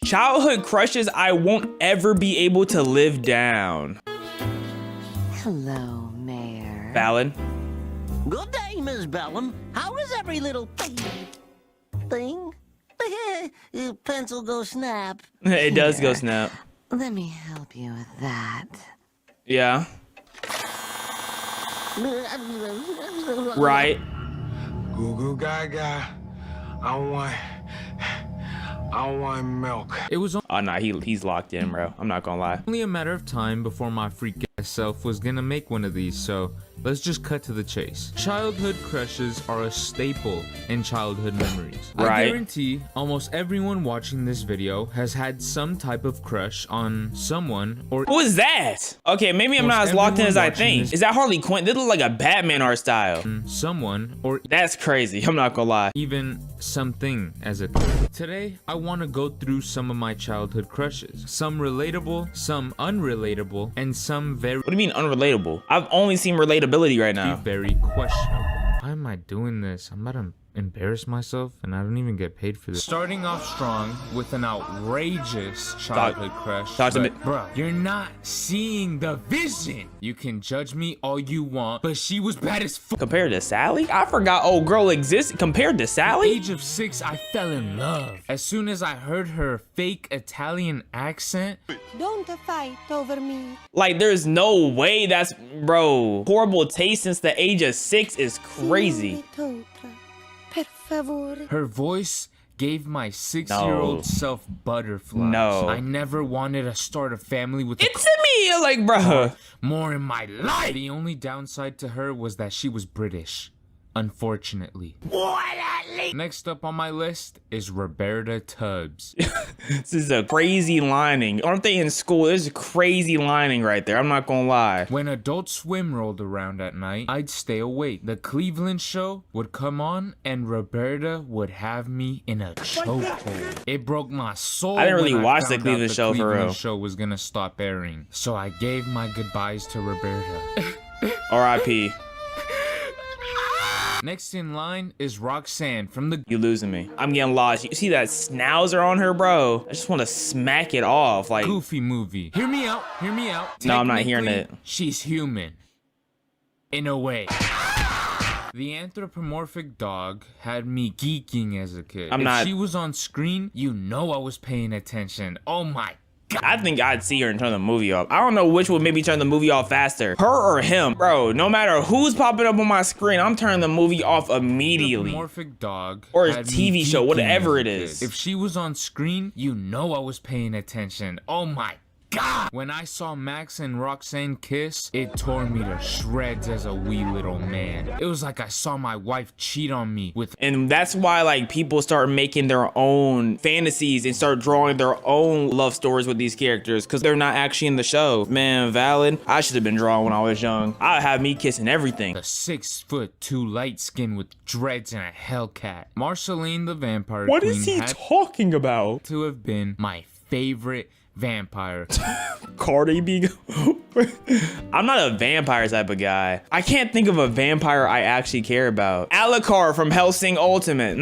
Childhood crushes I won't ever be able to live down. Hello, Mayor. Valid. Good day, Miss Bellum. How is every little thing? Pencil go snap. It does go Here. snap. Let me help you with that. Yeah. Right. Goo goo gaga. I want milk. It was Oh nah, he's locked in, bro. I'm not gonna lie. only a matter of time before my freak ass self was gonna make one of these, so let's just cut to the chase. Childhood crushes are a staple in childhood memories. Right. I guarantee almost everyone watching this video has had some type of crush on someone or Who is that? Okay, maybe I'm not as locked in as I think. Is that Harley Quinn? This looks like a Batman art style. someone or That's crazy. I'm not gonna lie. even something as a kid. Today, I want to go through some of my childhood crushes. Some relatable, some unrelatable, and some very, What do you mean unrelatable? I've only seen relatability right now. very questionable. Why am I doing this? I'm about to embarrass myself and I don't even get paid for this. Starting off strong with an outrageous childhood crush. talk to me. Bro, you're not seeing the vision. You can judge me all you want, but she was bad as fuck. Compared to Sally? I forgot old girl exists. Compared to Sally? Age of 6, I fell in love. As soon as I heard her fake Italian accent, Don't fight over me. Like, there's no way that's, bro. Horrible taste since the age of 6 is crazy. Per favore. her voice gave my 6-year-old No. self butterflies. No. I never wanted to start a family with It's me, like, bro. more in my life. The only downside to her was that she was British. Unfortunately. Next up on my list is Roberta Tubbs. This is a crazy lining. Aren't they in school? There's a crazy lining right there. I'm not gonna lie. When Adult Swim rolled around at night, I'd stay awake. The Cleveland show would come on and Roberta would have me in a chokehold. It broke my soul. I didn't really when watch the found out Cleveland show, for Cleveland real. show was gonna stop airing. So I gave my goodbyes to Roberta. R.I.P. Next in line is Roxanne from the You losing me. I'm getting lost. You see that schnauzer on her, bro? I just want to smack it off. Like, Goofy movie. Hear me out. Hear me out. No, I'm not hearing Technically, it. She's human. In a way. The anthropomorphic dog had me geeking as a kid. I'm if not- she was on screen, you know I was paying attention. Oh my God. I think I'd see her and turn the movie off. I don't know which would maybe turn the movie off faster. Her or him. Bro, no matter who's popping up on my screen, I'm turning the movie off immediately. Anthropomorphic dog Or a had me TV show, geeking whatever as a it is. kid. If she was on screen, you know I was paying attention. Oh my God. When I saw Max and Roxanne kiss, it tore me to shreds as a wee little man. It was like I saw my wife cheat on me with And that's why, like, people start making their own fantasies and start drawing their own love stories with these characters because they're not actually in the show. Man, valid. I should have been drawn when I was young. I'd have me kissing everything. a 6'2" light skin with dreads and a Hellcat. Marceline the Vampire What Queen is he had talking about? to have been my favorite vampire. Cardi B. I'm not a vampire type of guy. I can't think of a vampire I actually care about. Alucard from Hellsing Ultimate.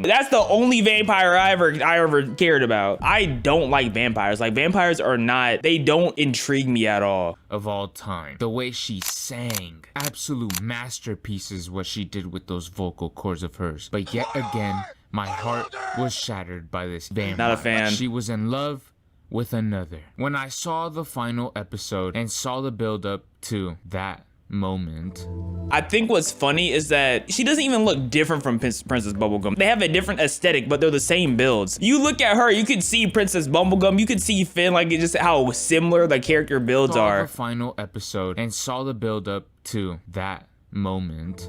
That's the only vampire I ever cared about. I don't like vampires. Like, vampires are not, they don't intrigue me at all. Of all time. The way she sang. Absolute masterpieces what she did with those vocal cords of hers. But yet again, my heart was shattered by this vampire. Not a fan. She was in love with another. When I saw the final episode and saw the build up to that moment. I think what's funny is that she doesn't even look different from Princess Bubblegum. They have a different aesthetic, but they're the same builds. You look at her, you could see Princess Bubblegum, you could see Finn, like, it's just how similar the character builds Saw are. the final episode and saw the build up to that moment.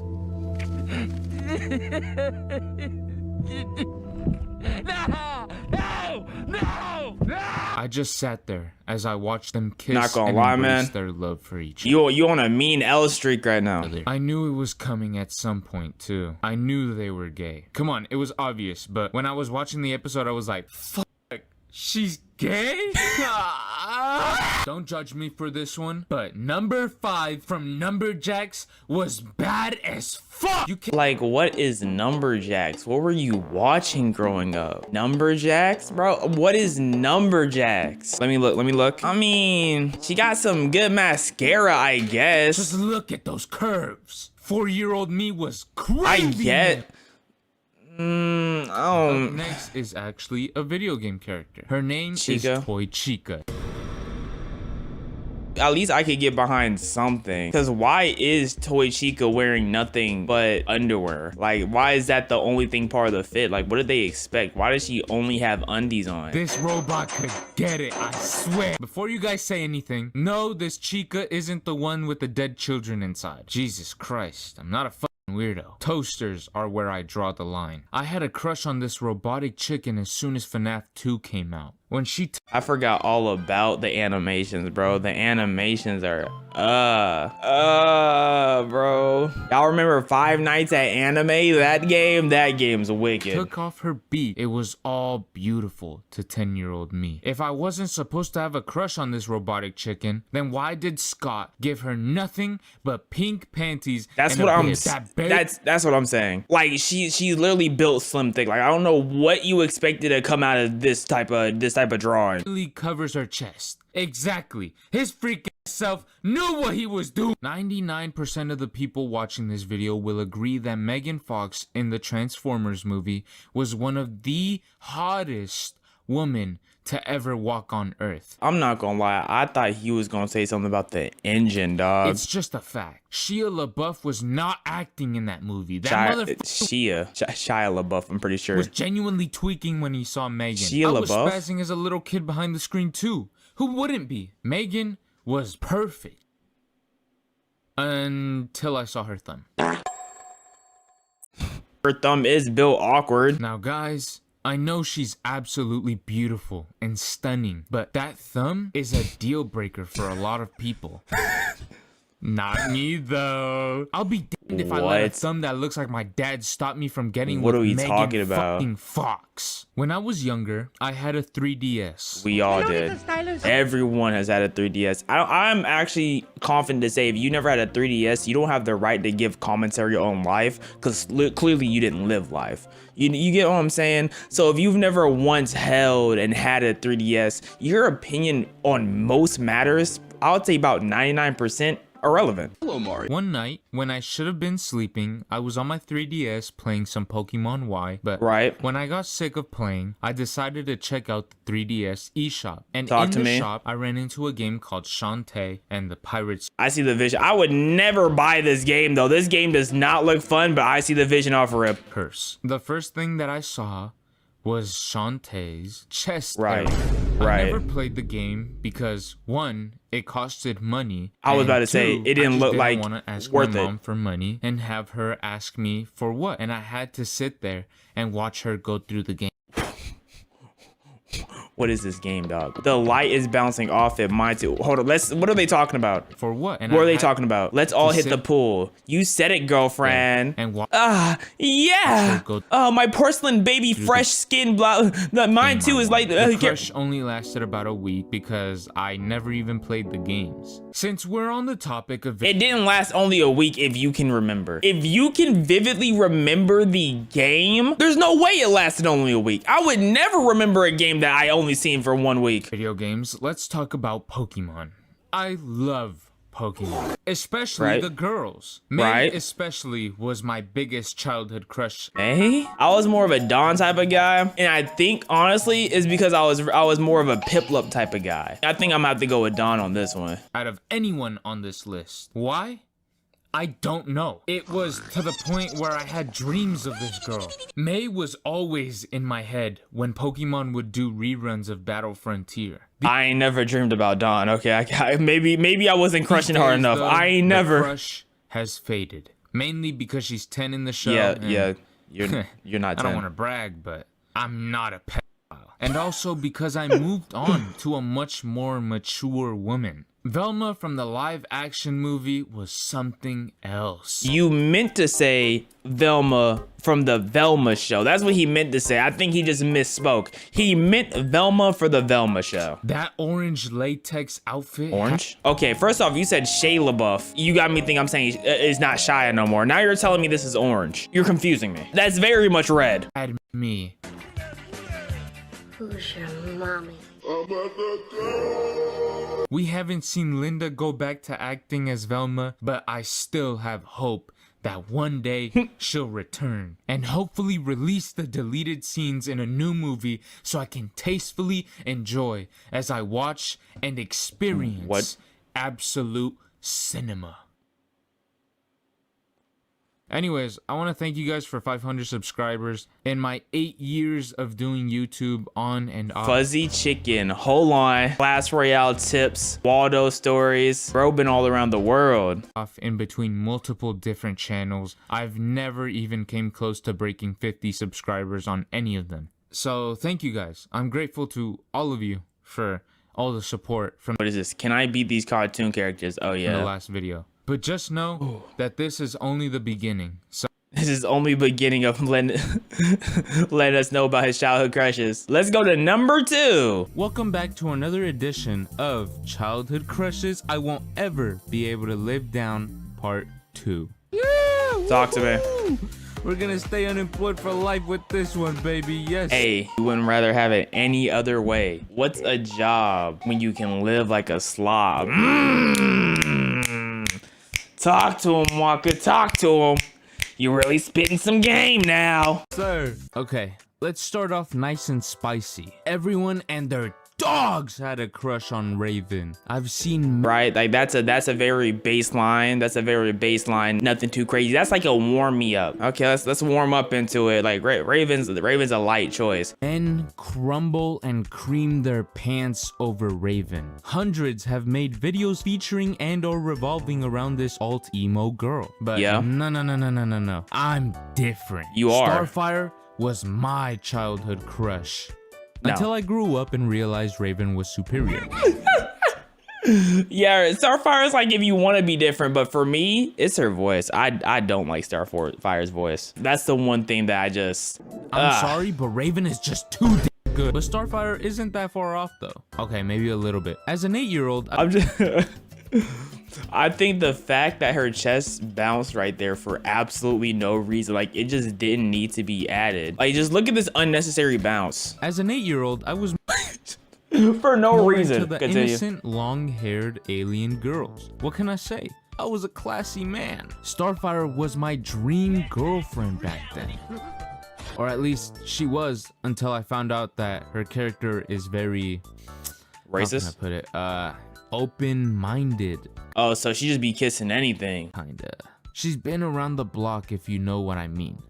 I just sat there as I watched them kiss Not gonna and lie, embrace man. their love for each other. You on a mean L streak right now. I knew it was coming at some point too. I knew they were gay. Come on, it was obvious, but when I was watching the episode, I was like, fuck, She's gay? Don't judge me for this one, but number 5 from Numberjacks was bad as fuck. You can't. Like, what is Numberjacks? What were you watching growing up? Numberjacks, bro? What is Numberjacks? Let me look. I mean, she got some good mascara, I guess. Just look at those curves. 4-year-old me was crazy. I get. Up next is actually a video game character. Her name Chica. is Toy Chica. At least I could get behind something. Because why is Toy Chica wearing nothing but underwear? Like, why is that the only thing part of the fit? Like, what did they expect? Why does she only have undies on? This robot could get it, I swear. Before you guys say anything, no, this Chica isn't the one with the dead children inside. Jesus Christ, I'm not a fucking weirdo. Toasters are where I draw the line. I had a crush on this robotic chicken as soon as FNAF 2 came out. When she I forgot all about the animations, bro. The animations are, bro. Y'all remember Five Nights at Anime? That game's wicked. took off her beat, it was all beautiful to 10-year-old me. If I wasn't supposed to have a crush on this robotic chicken, then why did Scott give her nothing but pink panties? That's and what a I'm. bib? That's what I'm saying. Like she's literally built slim thick. Like I don't know what you expected to come out of this type of drawing. Really covers her chest. Exactly. His freak self knew what he was doing. 99% of the people watching this video will agree that Megan Fox in the Transformers movie was one of the hottest women to ever walk on Earth. I'm not gonna lie. I thought he was gonna say something about the engine, dog. It's just a fact. Shia LaBeouf was not acting in that movie. That Shia LaBeouf, I'm pretty sure. was genuinely tweaking when he saw Megan. Shia I was LaBeouf? spazzing as a little kid behind the screen too. Who wouldn't be? Megan was perfect. Until I saw her thumb. Her thumb is built awkward. Now guys, I know she's absolutely beautiful and stunning, but that thumb is a deal breaker for a lot of people. Not me though. I'll be damned if I let a What? thumb that looks like my dad stop me from getting What with are we Megan talking about? fucking Fox. When I was younger, I had a 3DS. We all did. Everyone has had a 3DS. I'm actually confident to say if you never had a 3DS, you don't have the right to give commentary on life because clearly you didn't live life. You get what I'm saying? So if you've never once held and had a 3DS, your opinion on most matters, I would say about 99% irrelevant. One night, when I should have been sleeping, I was on my 3DS playing some Pokemon Y, but Right. when I got sick of playing, I decided to check out the 3DS eShop. And Talk in to the me. shop, I ran into a game called Shantae and the Pirates I see the vision. I would never buy this game though. This game does not look fun, but I see the vision off rip. Curse. The first thing that I saw was Shantae's chest Right, area. I right. never played the game because one, it costed money. I was and about to say, two, it didn't I just look like want to ask worth my it. mom for money and have her ask me for what, and I had to sit there and watch her go through the game. What is this game, dog? The light is bouncing off it. Mine too. Hold on. What are they talking about? For what? And What I are they had talking about? Let's all hit the sit pool. You said it, girlfriend. and watch Yeah. her go Oh, my porcelain baby, fresh skin. Blah. Mine too is like. The crush only lasted about a week because I never even played the games. Since we're on the topic of It didn't last only a week if you can remember. If you can vividly remember the game, there's no way it lasted only a week. I would never remember a game that I only seen for 1 week. video games, let's talk about Pokemon. I love Pokemon, especially Right. the girls. May Right. especially was my biggest childhood crush. Hey, I was more of a Dawn type of guy, and I think honestly is because I was more of a Piplup type of guy. I think I'm gonna have to go with Dawn on this one. Out of anyone on this list. Why? I don't know. It was to the point where I had dreams of this girl. May was always in my head when Pokemon would do reruns of Battle Frontier. I ain't never dreamed about Dawn. Okay, maybe I wasn't crushing hard enough. Though, I ain't the never. crush has faded, mainly because she's 10 in the show. Yeah, and yeah. You're not. I don't 10. want to brag, but I'm not a pedophile. And also because I moved on to a much more mature woman. Velma from the live action movie was something else. You meant to say Velma from the Velma show. That's what he meant to say. I think he just misspoke. He meant Velma for the Velma show. That orange latex outfit. Orange? Okay, first off, you said Shia LaBeouf. You got me thinking I'm saying it's not Shia no more. Now you're telling me this is orange. You're confusing me. That's very much red. Had me. Who's your mommy? We haven't seen Linda go back to acting as Velma, but I still have hope that one day she'll return and hopefully release the deleted scenes in a new movie so I can tastefully enjoy as I watch and experience absolute cinema. Anyways, I want to thank you guys for 500 subscribers in my 8 years of doing YouTube on and off. Fuzzy chicken, hold on. Clash Royale tips, Waldo stories, bro been all around the world. Off in between multiple different channels. I've never even came close to breaking 50 subscribers on any of them. So thank you guys. I'm grateful to all of you for all the support from What is this? Can I beat these cartoon characters? Oh the yeah. last video. But just know that this is only the beginning. So This is only beginning of letting us know about his childhood crushes. Let's go to number 2. welcome back to another edition of Childhood Crushes I Won't Ever Be Able to Live Down Part 2. Talk to me. We're gonna stay unemployed for life with this one, baby. Yes. Hey, you wouldn't rather have it any other way. What's a job when you can live like a slob? Talk to him, Walker. Talk to him. You're really spitting some game now. Sir. Okay, let's start off nice and spicy. Everyone and their dogs had a crush on Raven. I've seen Right? Like that's a very baseline. That's a very baseline. Nothing too crazy. That's like a warm me up. Okay, let's warm up into it. Like Raven's a light choice. men crumble and cream their pants over Raven. Hundreds have made videos featuring and or revolving around this alt emo girl. But Yeah. no. I'm different. You are. Starfire was my childhood crush. No. Until I grew up and realized Raven was superior. Yeah, Starfire's like if you want to be different, but for me, it's her voice. I don't like Starfire's voice. That's the one thing that I just. I'm sorry, but Raven is just too good. But Starfire isn't that far off though. Okay, maybe a little bit. As an 8-year-old, I'm just. I think the fact that her chest bounced right there for absolutely no reason, like it just didn't need to be added. Like just look at this unnecessary bounce as an 8-year-old, I was for no more reason. into the Continue. innocent, long-haired alien girls. What can I say? I was a classy man. Starfire was my dream girlfriend back then. Or at least she was until I found out that her character is very Racist. How can I put it? Open-minded. Oh, so she just be kissing anything. Kinda. She's been around the block if you know what I mean.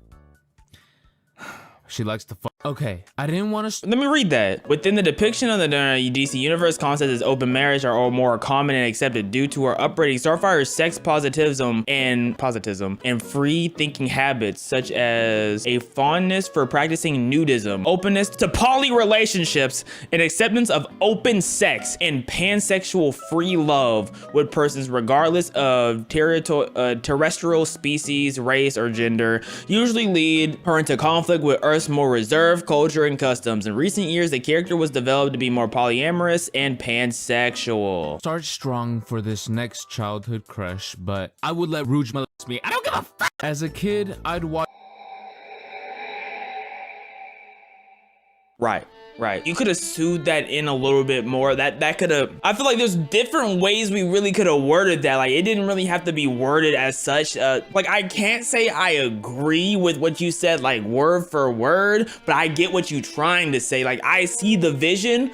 She likes to fuck. Okay, I didn't want to. Let me read that. Within the depiction of the DC universe, concepts as open marriage are all more common and accepted due to her upbringing. Starfire's sex positivism and free thinking habits, such as a fondness for practicing nudism, openness to poly relationships, and acceptance of open sex and pansexual free love with persons regardless of terrestrial species, race, or gender, usually lead her into conflict with Earth's more reserved culture and customs. In recent years, the character was developed to be more polyamorous and pansexual. Start strong for this next childhood crush, but I would let Rouge molest me. I don't give a fuck. As a kid, I'd watch. Right. You could have sued that in a little bit more. That could have. I feel like there's different ways we really could have worded that. Like it didn't really have to be worded as such. Like I can't say I agree with what you said, like word for word, but I get what you're trying to say. Like I see the vision.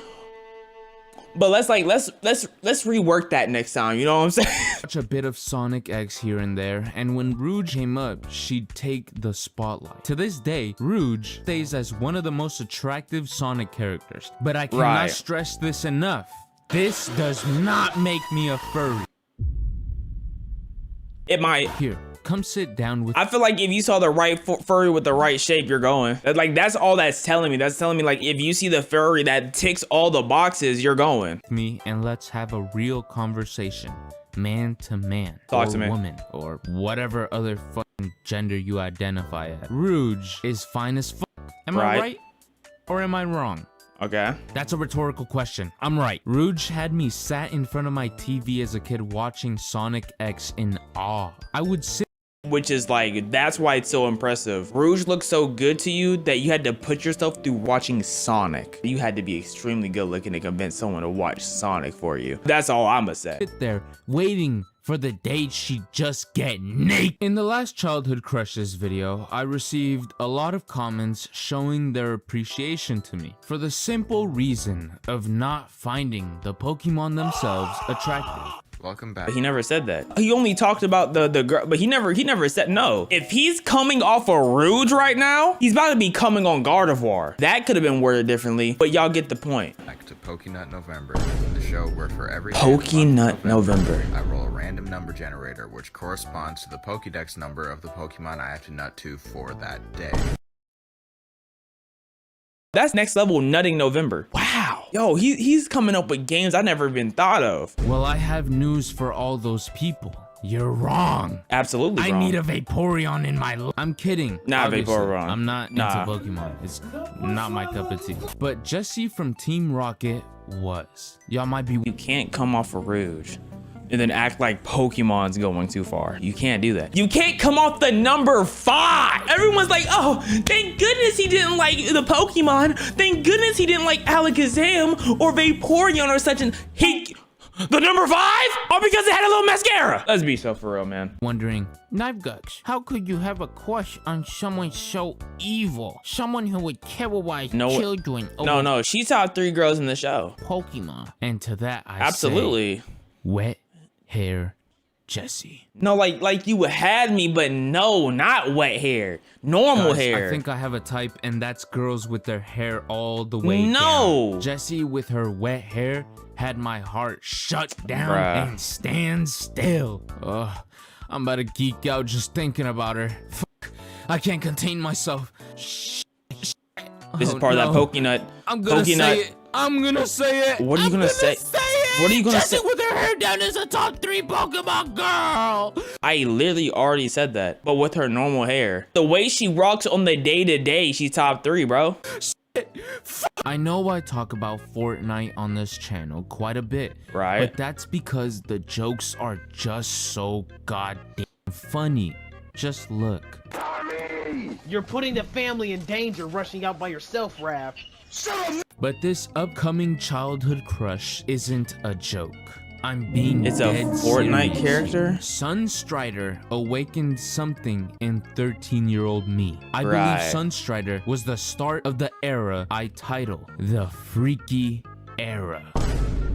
But let's rework that next time. You know what I'm saying? Watch a bit of Sonic X here and there, and when Rouge came up, she'd take the spotlight. To this day, Rouge stays as one of the most attractive Sonic characters. But I cannot stress this enough. This does not make me a furry. It might. Here, come sit down with I feel like if you saw the right furry with the right shape, you're going. Like, that's all that's telling me. That's telling me, like, if you see the furry that ticks all the boxes, you're going. me and let's have a real conversation. Man to man. Talk or to me. woman. Or whatever other fucking gender you identify as. Rouge is fine as fuck. Am I right? Or am I wrong? Okay. That's a rhetorical question. I'm right. Rouge had me sat in front of my TV as a kid watching Sonic X in awe. I would sit. Which is like, that's why it's so impressive. Rouge looks so good to you that you had to put yourself through watching Sonic. You had to be extremely good looking to convince someone to watch Sonic for you. That's all I'ma say. Sit there waiting for the day she just get naked. In the last childhood crushes video, I received a lot of comments showing their appreciation to me for the simple reason of not finding the Pokemon themselves attractive. Welcome back. But he never said that. He only talked about the girl, but he never said no. If he's coming off of Rouge right now, he's about to be coming on Gardevoir. That could have been worded differently, but y'all get the point. Back to Pokénut November, the show where for every day Pokénut of November. I roll a random number generator which corresponds to the Pokédex number of the Pokemon I have to nut to for that day. That's next level nutting November. Wow. Yo, he's coming up with games I never even thought of. Well, I have news for all those people. You're wrong. Absolutely I wrong. need a Vaporeon in my life. I'm kidding. Nah, Obviously, Vaporeon. I'm not into Pokemon. It's not my cup of tea. But Jesse from Team Rocket was. Y'all might be. You can't come off of Rouge and then act like Pokemon's going too far. You can't do that. You can't come off the number 5. Everyone's like, oh, thank goodness he didn't like the Pokemon. Thank goodness he didn't like Alakazam or Vaporeon or such an the number 5? All because it had a little mascara. Let's be so for real, man. Wondering, Knife Guts, how could you have a crush on someone so evil? Someone who would terrorize children over No, she's top 3 girls in the show. Pokemon. And to that I Absolutely. say, wet hair Jesse. No, like you had me, but no, not wet hair. Normal Guys, hair. I think I have a type, and that's girls with their hair all the way No. down. Jessie with her wet hair had my heart shut down and stand still. Ugh, I'm about to geek out just thinking about her. Fuck, I can't contain myself. This is part of that Pokénut. I'm gonna say it. I'm gonna say it. What are you gonna say? What are you gonna say? Jessie with her hair down is a top 3 Pokemon girl. I literally already said that, but with her normal hair. The way she rocks on the day-to-day, she's top 3, bro. I know I talk about Fortnite on this channel quite a bit, Right. but that's because the jokes are just so goddamn funny. Just look. You're putting the family in danger rushing out by yourself, Raph. But this upcoming childhood crush isn't a joke. I'm being It's a dead Fortnite serious. character? Sunstrider awakened something in 13-year-old me. I believe Sunstrider was the start of the era I title the Freaky Era.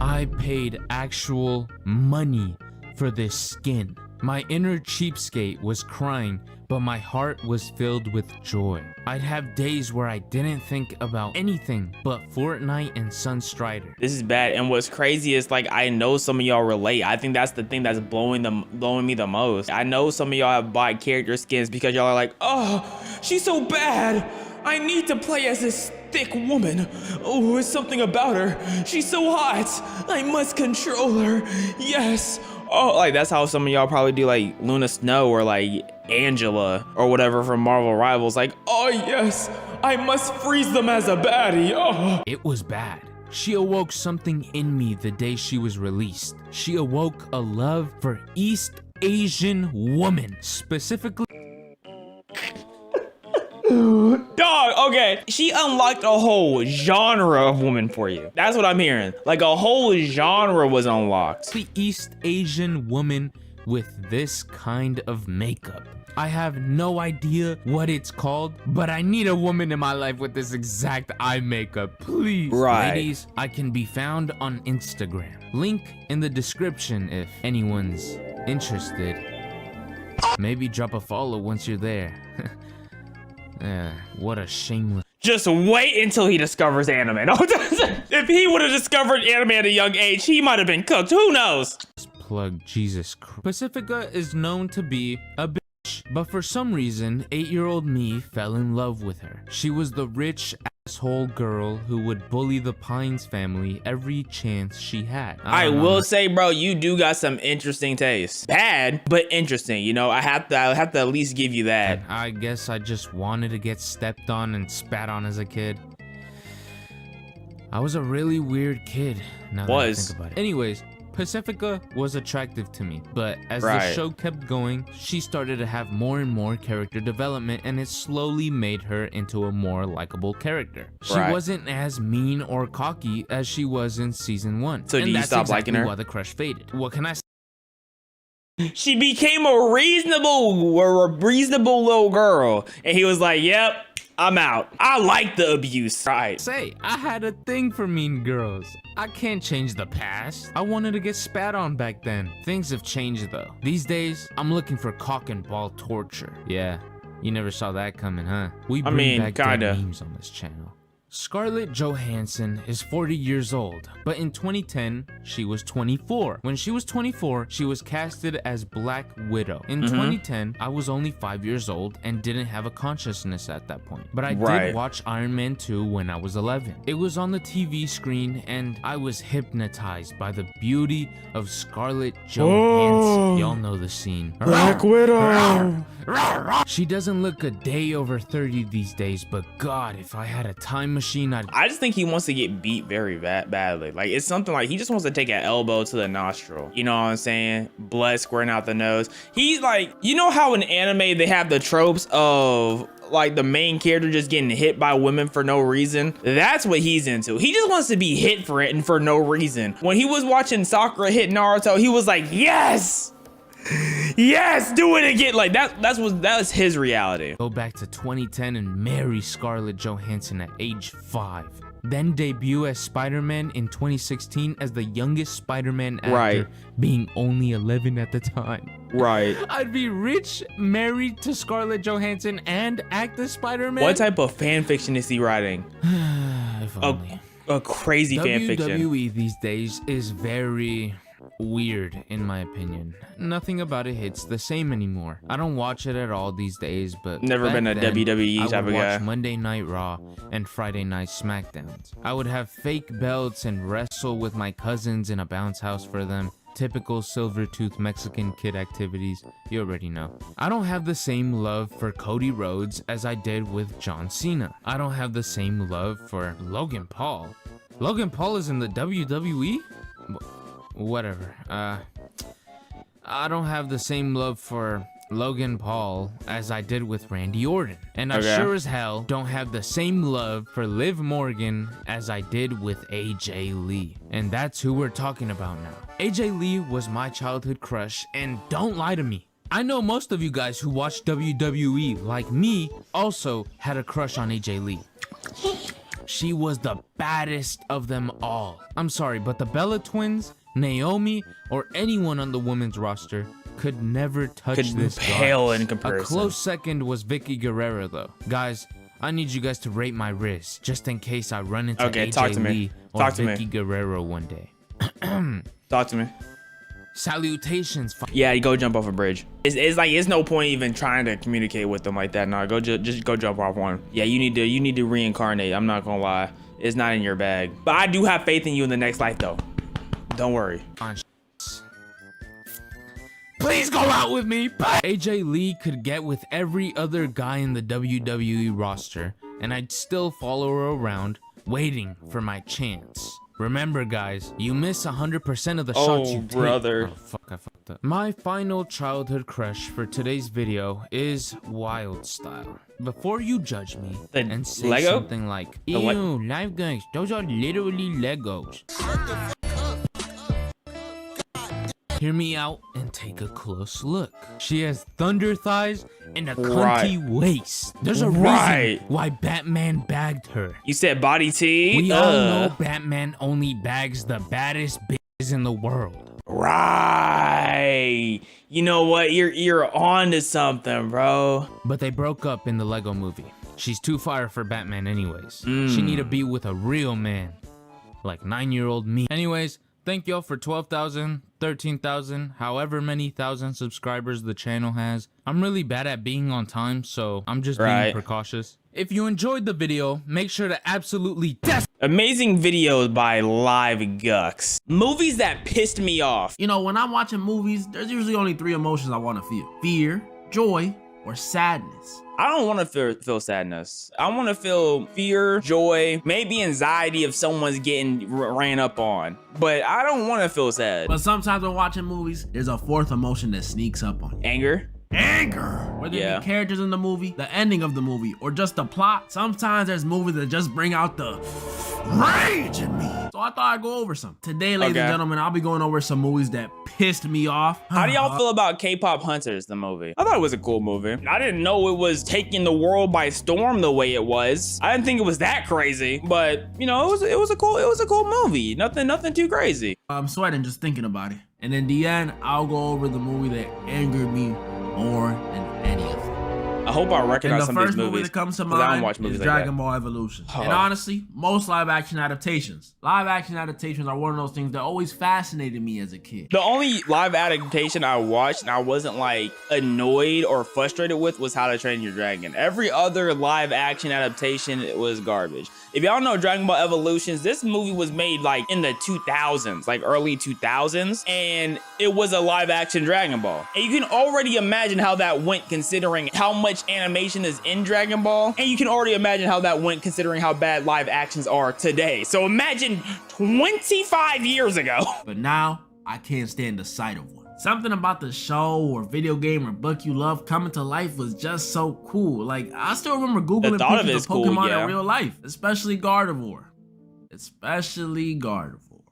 I paid actual money for this skin. My inner cheapskate was crying, but my heart was filled with joy. I'd have days where I didn't think about anything but Fortnite and Sunstrider. This is bad, and what's crazy is, like, I know some of y'all relate. I think that's the thing that's blowing me the most. I know some of y'all have bought character skins because y'all are like, oh, she's so bad. I need to play as this thick woman. Oh, it's something about her. She's so hot. I must control her. Yes. Oh, like that's how some of y'all probably do like Luna Snow or like Angela or whatever from Marvel Rivals. Like, oh yes, I must freeze them as a baddie. Oh. It was bad. She awoke something in me the day she was released. She awoke a love for East Asian women, specifically. Dog, okay. She unlocked a whole genre of women for you. That's what I'm hearing. Like a whole genre was unlocked. The East Asian woman with this kind of makeup. I have no idea what it's called, but I need a woman in my life with this exact eye makeup, please. Right. Ladies, I can be found on Instagram. Link in the description if anyone's interested. Maybe drop a follow once you're there. What a shameless. Just wait until he discovers anime. No, if he would have discovered anime at a young age, he might have been cooked. Who knows? Plug Jesus Christ. Pacifica is known to be a bitch. But for some reason, 8-year-old me fell in love with her. She was the rich asshole girl who would bully the Pines family every chance she had. I will say, bro, you do got some interesting taste. Bad, but interesting. You know, I have to at least give you that. I guess I just wanted to get stepped on and spat on as a kid. I was a really weird kid, now that I think about it. Anyways, Pacifica was attractive to me, but as the show kept going, she started to have more and more character development, and it slowly made her into a more likable character. She wasn't as mean or cocky as she was in season 1. So do you stop liking her? Why the crush faded. What can I say? She became a reasonable little girl, and he was like, "Yep, I'm out. I like the abuse." Right. Say, I had a thing for mean girls. I can't change the past. I wanted to get spat on back then. Things have changed though. These days, I'm looking for cock and ball torture. Yeah, you never saw that coming, huh? We bring back dead memes on this channel. Scarlett Johansson is 40 years old, but in 2010, she was 24. When she was 24, she was casted as Black Widow. In 2010, I was only 5 years old and didn't have a consciousness at that point. But I did watch Iron Man 2 when I was 11. It was on the TV screen and I was hypnotized by the beauty of Scarlett Johansson. Y'all know the scene. Black Widow! She doesn't look a day over 30 these days, but God, if I had a time machine, I just think he wants to get beat very badly. Like, it's something like he just wants to take an elbow to the nostril. You know what I'm saying? Blood squirting out the nose. He's like, you know how in anime they have the tropes of like the main character just getting hit by women for no reason? That's what he's into. He just wants to be hit for it and for no reason. When he was watching Sakura hit Naruto, he was like, yes! Yes, do it again. Like that was his reality. Go back to 2010 and marry Scarlett Johansson at age 5. Then debut as Spider-Man in 2016 as the youngest Spider-Man actor, being only 11 at the time. I'd be rich, married to Scarlett Johansson, and act as Spider-Man. What type of fan fiction is he writing? If only. A crazy fan fiction. WWE these days is very weird, in my opinion. Nothing about it hits the same anymore. I don't watch it at all these days, but never been a WWE type of guy. I would watch Monday Night Raw and Friday Night SmackDowns. I would have fake belts and wrestle with my cousins in a bounce house for them. Typical silver-tooth Mexican kid activities. You already know. I don't have the same love for Cody Rhodes as I did with John Cena. I don't have the same love for Logan Paul. Logan Paul is in the WWE? Whatever. I don't have the same love for Logan Paul as I did with Randy Orton. And I sure as hell don't have the same love for Liv Morgan as I did with AJ Lee. And that's who we're talking about now. AJ Lee was my childhood crush, and don't lie to me. I know most of you guys who watch WWE, like me, also had a crush on AJ Lee. She was the baddest of them all. I'm sorry, but the Bella Twins, Naomi, or anyone on the women's roster could never touch this pale in comparison. A close second was Vicky Guerrero, though. Guys, I need you guys to rate my wrist, just in case I run into AJ Lee or Vicky Guerrero one day. Talk to me. Salutations. Yeah, you go jump off a bridge. It's like it's no point even trying to communicate with them like that. No, just go jump off one. Yeah, you need to reincarnate. I'm not gonna lie, it's not in your bag. But I do have faith in you in the next life, though. Don't worry. Please go out with me. AJ Lee could get with every other guy in the WWE roster, and I'd still follow her around, waiting for my chance. Remember, guys, you miss 100% of the shots you take. Brother. Oh, fuck, I fucked up. My final childhood crush for today's video is Wild Style. Before you judge me and say something like, ew, live guns, those are literally Legos. Hear me out and take a close look. She has thunder thighs and a cunty waist. There's a reason why Batman bagged her. You said body T? We all know Batman only bags the baddest bitches in the world. Right. You know what? You're on to something, bro. But they broke up in the Lego movie. She's too fire for Batman anyways. She need to be with a real man. Like 9-year-old me. Anyways, Thank y'all for 12,000, 13,000, however many thousand subscribers the channel has. I'm really bad at being on time, so I'm just being precautious. If you enjoyed the video, make sure to absolutely Amazing videos by Live Gux. Movies that pissed me off. You know, when I'm watching movies, there's usually only 3 emotions I want to feel. Fear, joy, or sadness. I don't want to feel sadness. I want to feel fear, joy, maybe anxiety if someone's getting ran up on. But I don't want to feel sad. But sometimes when watching movies, there's a 4th emotion that sneaks up on you. Anger. Anger! Whether it be characters in the movie, the ending of the movie, or just the plot, sometimes there's movies that just bring out the rage in me. So I thought I'd go over some. Today, ladies and gentlemen, I'll be going over some movies that pissed me off. How do y'all feel about K-Pop Hunters, the movie? I thought it was a cool movie. I didn't know it was taking the world by storm the way it was. I didn't think it was that crazy, but you know, it was a cool movie. Nothing too crazy. I'm sweating just thinking about it. And in the end, I'll go over the movie that angered me more than any of them. I hope I recognize some of these movies. The first movie that comes to mind is Dragon Ball Evolution. Oh. And honestly, most live action adaptations. Live action adaptations are one of those things that always fascinated me as a kid. The only live adaptation I watched and I wasn't like annoyed or frustrated with was How to Train Your Dragon. Every other live action adaptation was garbage. If y'all know Dragon Ball Evolutions, this movie was made like in the 2000s, like early 2000s, and it was a live action Dragon Ball. And you can already imagine how that went considering how much animation is in Dragon Ball, and you can already imagine how that went considering how bad live actions are today. So imagine 25 years ago. But now, I can't stand the sight of one. Something about the show or video game or book you love coming to life was just so cool. Like, I still remember Googling pictures of Pokemon in real life, especially Gardevoir.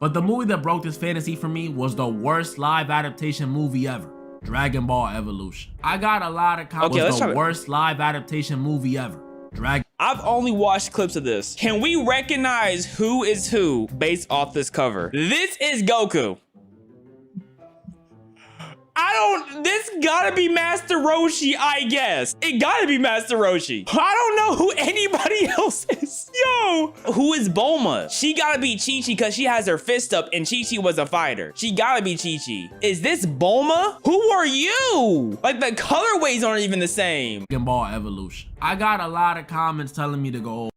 But the movie that broke this fantasy for me was the worst live adaptation movie ever. Dragon Ball Evolution. I got a lot of comments. The worst live adaptation movie ever. I've only watched clips of this. Can we recognize who is who based off this cover? This is Goku. This gotta be Master Roshi, I guess. It gotta be Master Roshi. I don't know who anybody else is. Yo, who is Bulma? She gotta be Chi-Chi because she has her fist up and Chi-Chi was a fighter. She gotta be Chi-Chi. Is this Bulma? Who are you? Like the colorways aren't even the same. Dragon Ball Evolution. I got a lot of comments telling me to go.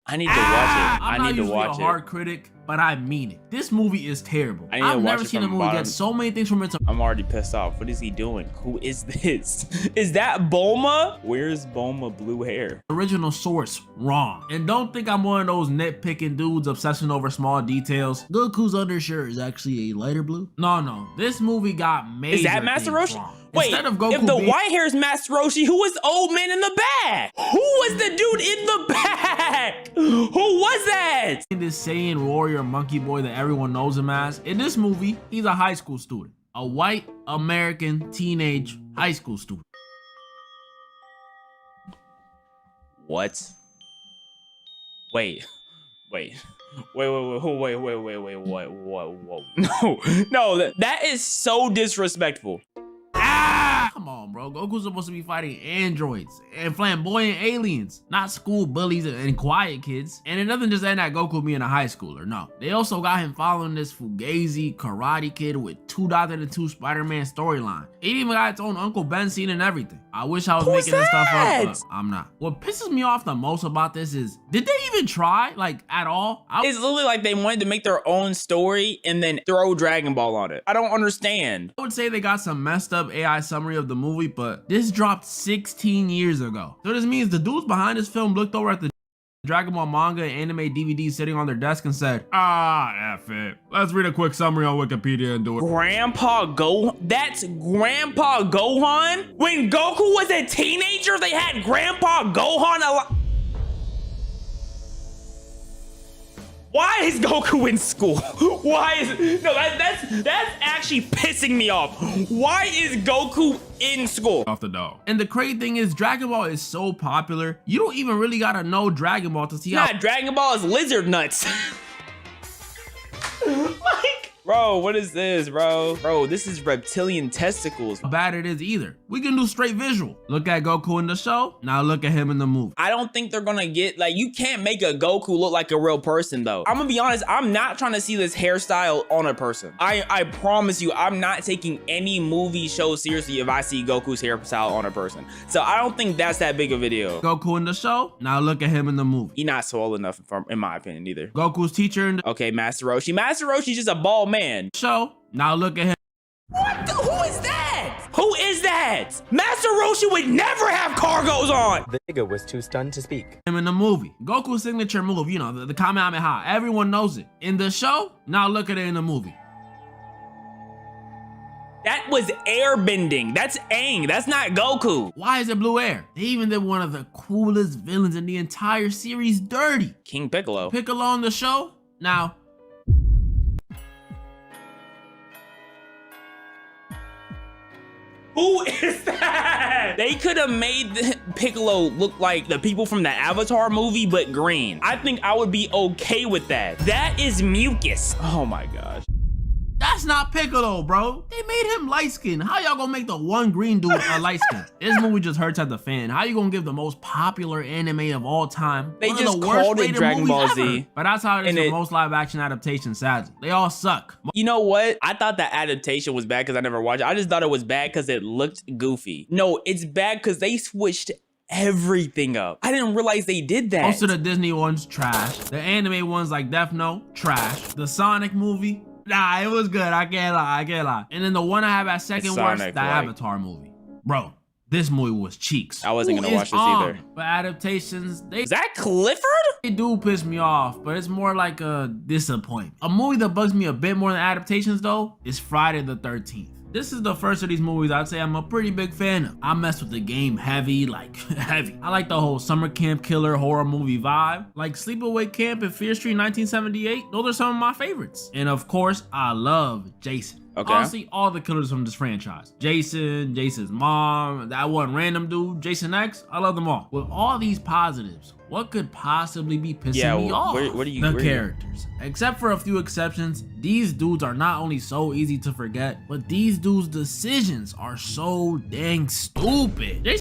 I need to watch it. I'm not usually a hard critic, but I mean it. This movie is terrible. I've never seen a movie get so many things from it. I'm already pissed off. What is he doing? Who is this? Is that Bulma? Where's Bulma blue hair? Original source wrong. And don't think I'm one of those nitpicking dudes obsessing over small details. Goku's undershirt is actually a lighter blue. No. This movie got major. Is that Master Roshi? Wrong. Wait, if the white hair is Master Roshi, who was the old man in the back? Who was the dude in the back? Who was that? This Saiyan warrior monkey boy that everyone knows him as. In this movie, he's a high school student. A white American teenage high school student. What? Wait. What? No, that is so disrespectful. Come on, bro. Goku's supposed to be fighting androids and flamboyant aliens, not school bullies and quiet kids. And it doesn't just end at Goku being a high schooler, no. They also got him following this Fugazi karate kid with 2002 Spider-Man storyline. It even got its own Uncle Ben scene and everything. I wish I was making this stuff up, but I'm not. What pisses me off the most about this is, did they even try, like, at all? It's literally like they wanted to make their own story and then throw Dragon Ball on it. I don't understand. I would say they got some messed up AI summary of the movie, but this dropped 16 years ago. So this means the dudes behind this film looked over at the Dragon Ball manga and anime DVDs sitting on their desk and said, F it. Let's read a quick summary on Wikipedia and do it. That's Grandpa Gohan? When Goku was a teenager, they had Grandpa Gohan alive. Why is Goku in school? That's actually pissing me off. Why is Goku in school? Off the dog. And the crazy thing is, Dragon Ball is so popular, you don't even really gotta know Dragon Ball to see how. Dragon Ball is lizard nuts. Like, Bro, what is this, bro? Bro, this is reptilian testicles. How bad it is either. We can do straight visual. Look at Goku in the show, now look at him in the movie. I don't think they're gonna get, like, you can't make a Goku look like a real person, though. I'm gonna be honest, I'm not trying to see this hairstyle on a person. I promise you, I'm not taking any movie show seriously if I see Goku's hairstyle on a person. So I don't think that's that big of a deal. Goku in the show, now look at him in the movie. He's not swole enough, in my opinion, either. Goku's teacher in the Okay, Master Roshi. Master Roshi's just a bald man. show, now look at him. What? Who is that? Who is that? Master Roshi would never have cargos on. The nigga was too stunned to speak. Him in the movie. Goku's signature move, you know, the Kamehameha. Everyone knows it. In the show, now look at it in the movie. That was airbending. That's Aang. That's not Goku. Why is it blue air? They even did one of the coolest villains in the entire series dirty. King Piccolo. Piccolo on the show, now. Who is that? They could have made Piccolo look like the people from the Avatar movie, but green. I think I would be okay with that. That is mucus. Oh my gosh. That's not Piccolo, bro. They made him light skinned. How y'all gonna make the one green dude a light skin? This movie just hurts at the fan. How you gonna give the most popular anime of all time? They one just of the worst called it rated Dragon movies Ball ever? Z. But that's how it is And for it- most live action adaptations, sadly. They all suck. You know what? I thought the adaptation was bad because I never watched it. I just thought it was bad because it looked goofy. No, it's bad because they switched everything up. I didn't realize they did that. Most of the Disney ones, trash. The anime ones like Death Note, trash. The Sonic movie, nah, it was good. I can't lie. And then the one I have at second worst, Sonic, the like- Avatar movie. Bro, this movie was cheeks. I wasn't Who gonna is watch this on? either. But adaptations, Is that Clifford? they do piss me off, but it's more like a disappointment. A movie that bugs me a bit more than adaptations though is Friday the 13th. This is the first of these movies I'd say I'm a pretty big fan of. I mess with the game heavy, like heavy. I like the whole summer camp killer horror movie vibe. Like Sleepaway Camp and Fear Street 1978, those are some of my favorites. And of course, I love Jason. Okay. Honestly, all the killers from this franchise. Jason, Jason's mom, that one random dude, Jason X, I love them all. With all these positives, what could possibly be pissing me off? What are you? The where are you- characters. Except for a few exceptions, these dudes are not only so easy to forget, but these dudes' decisions are so dang stupid.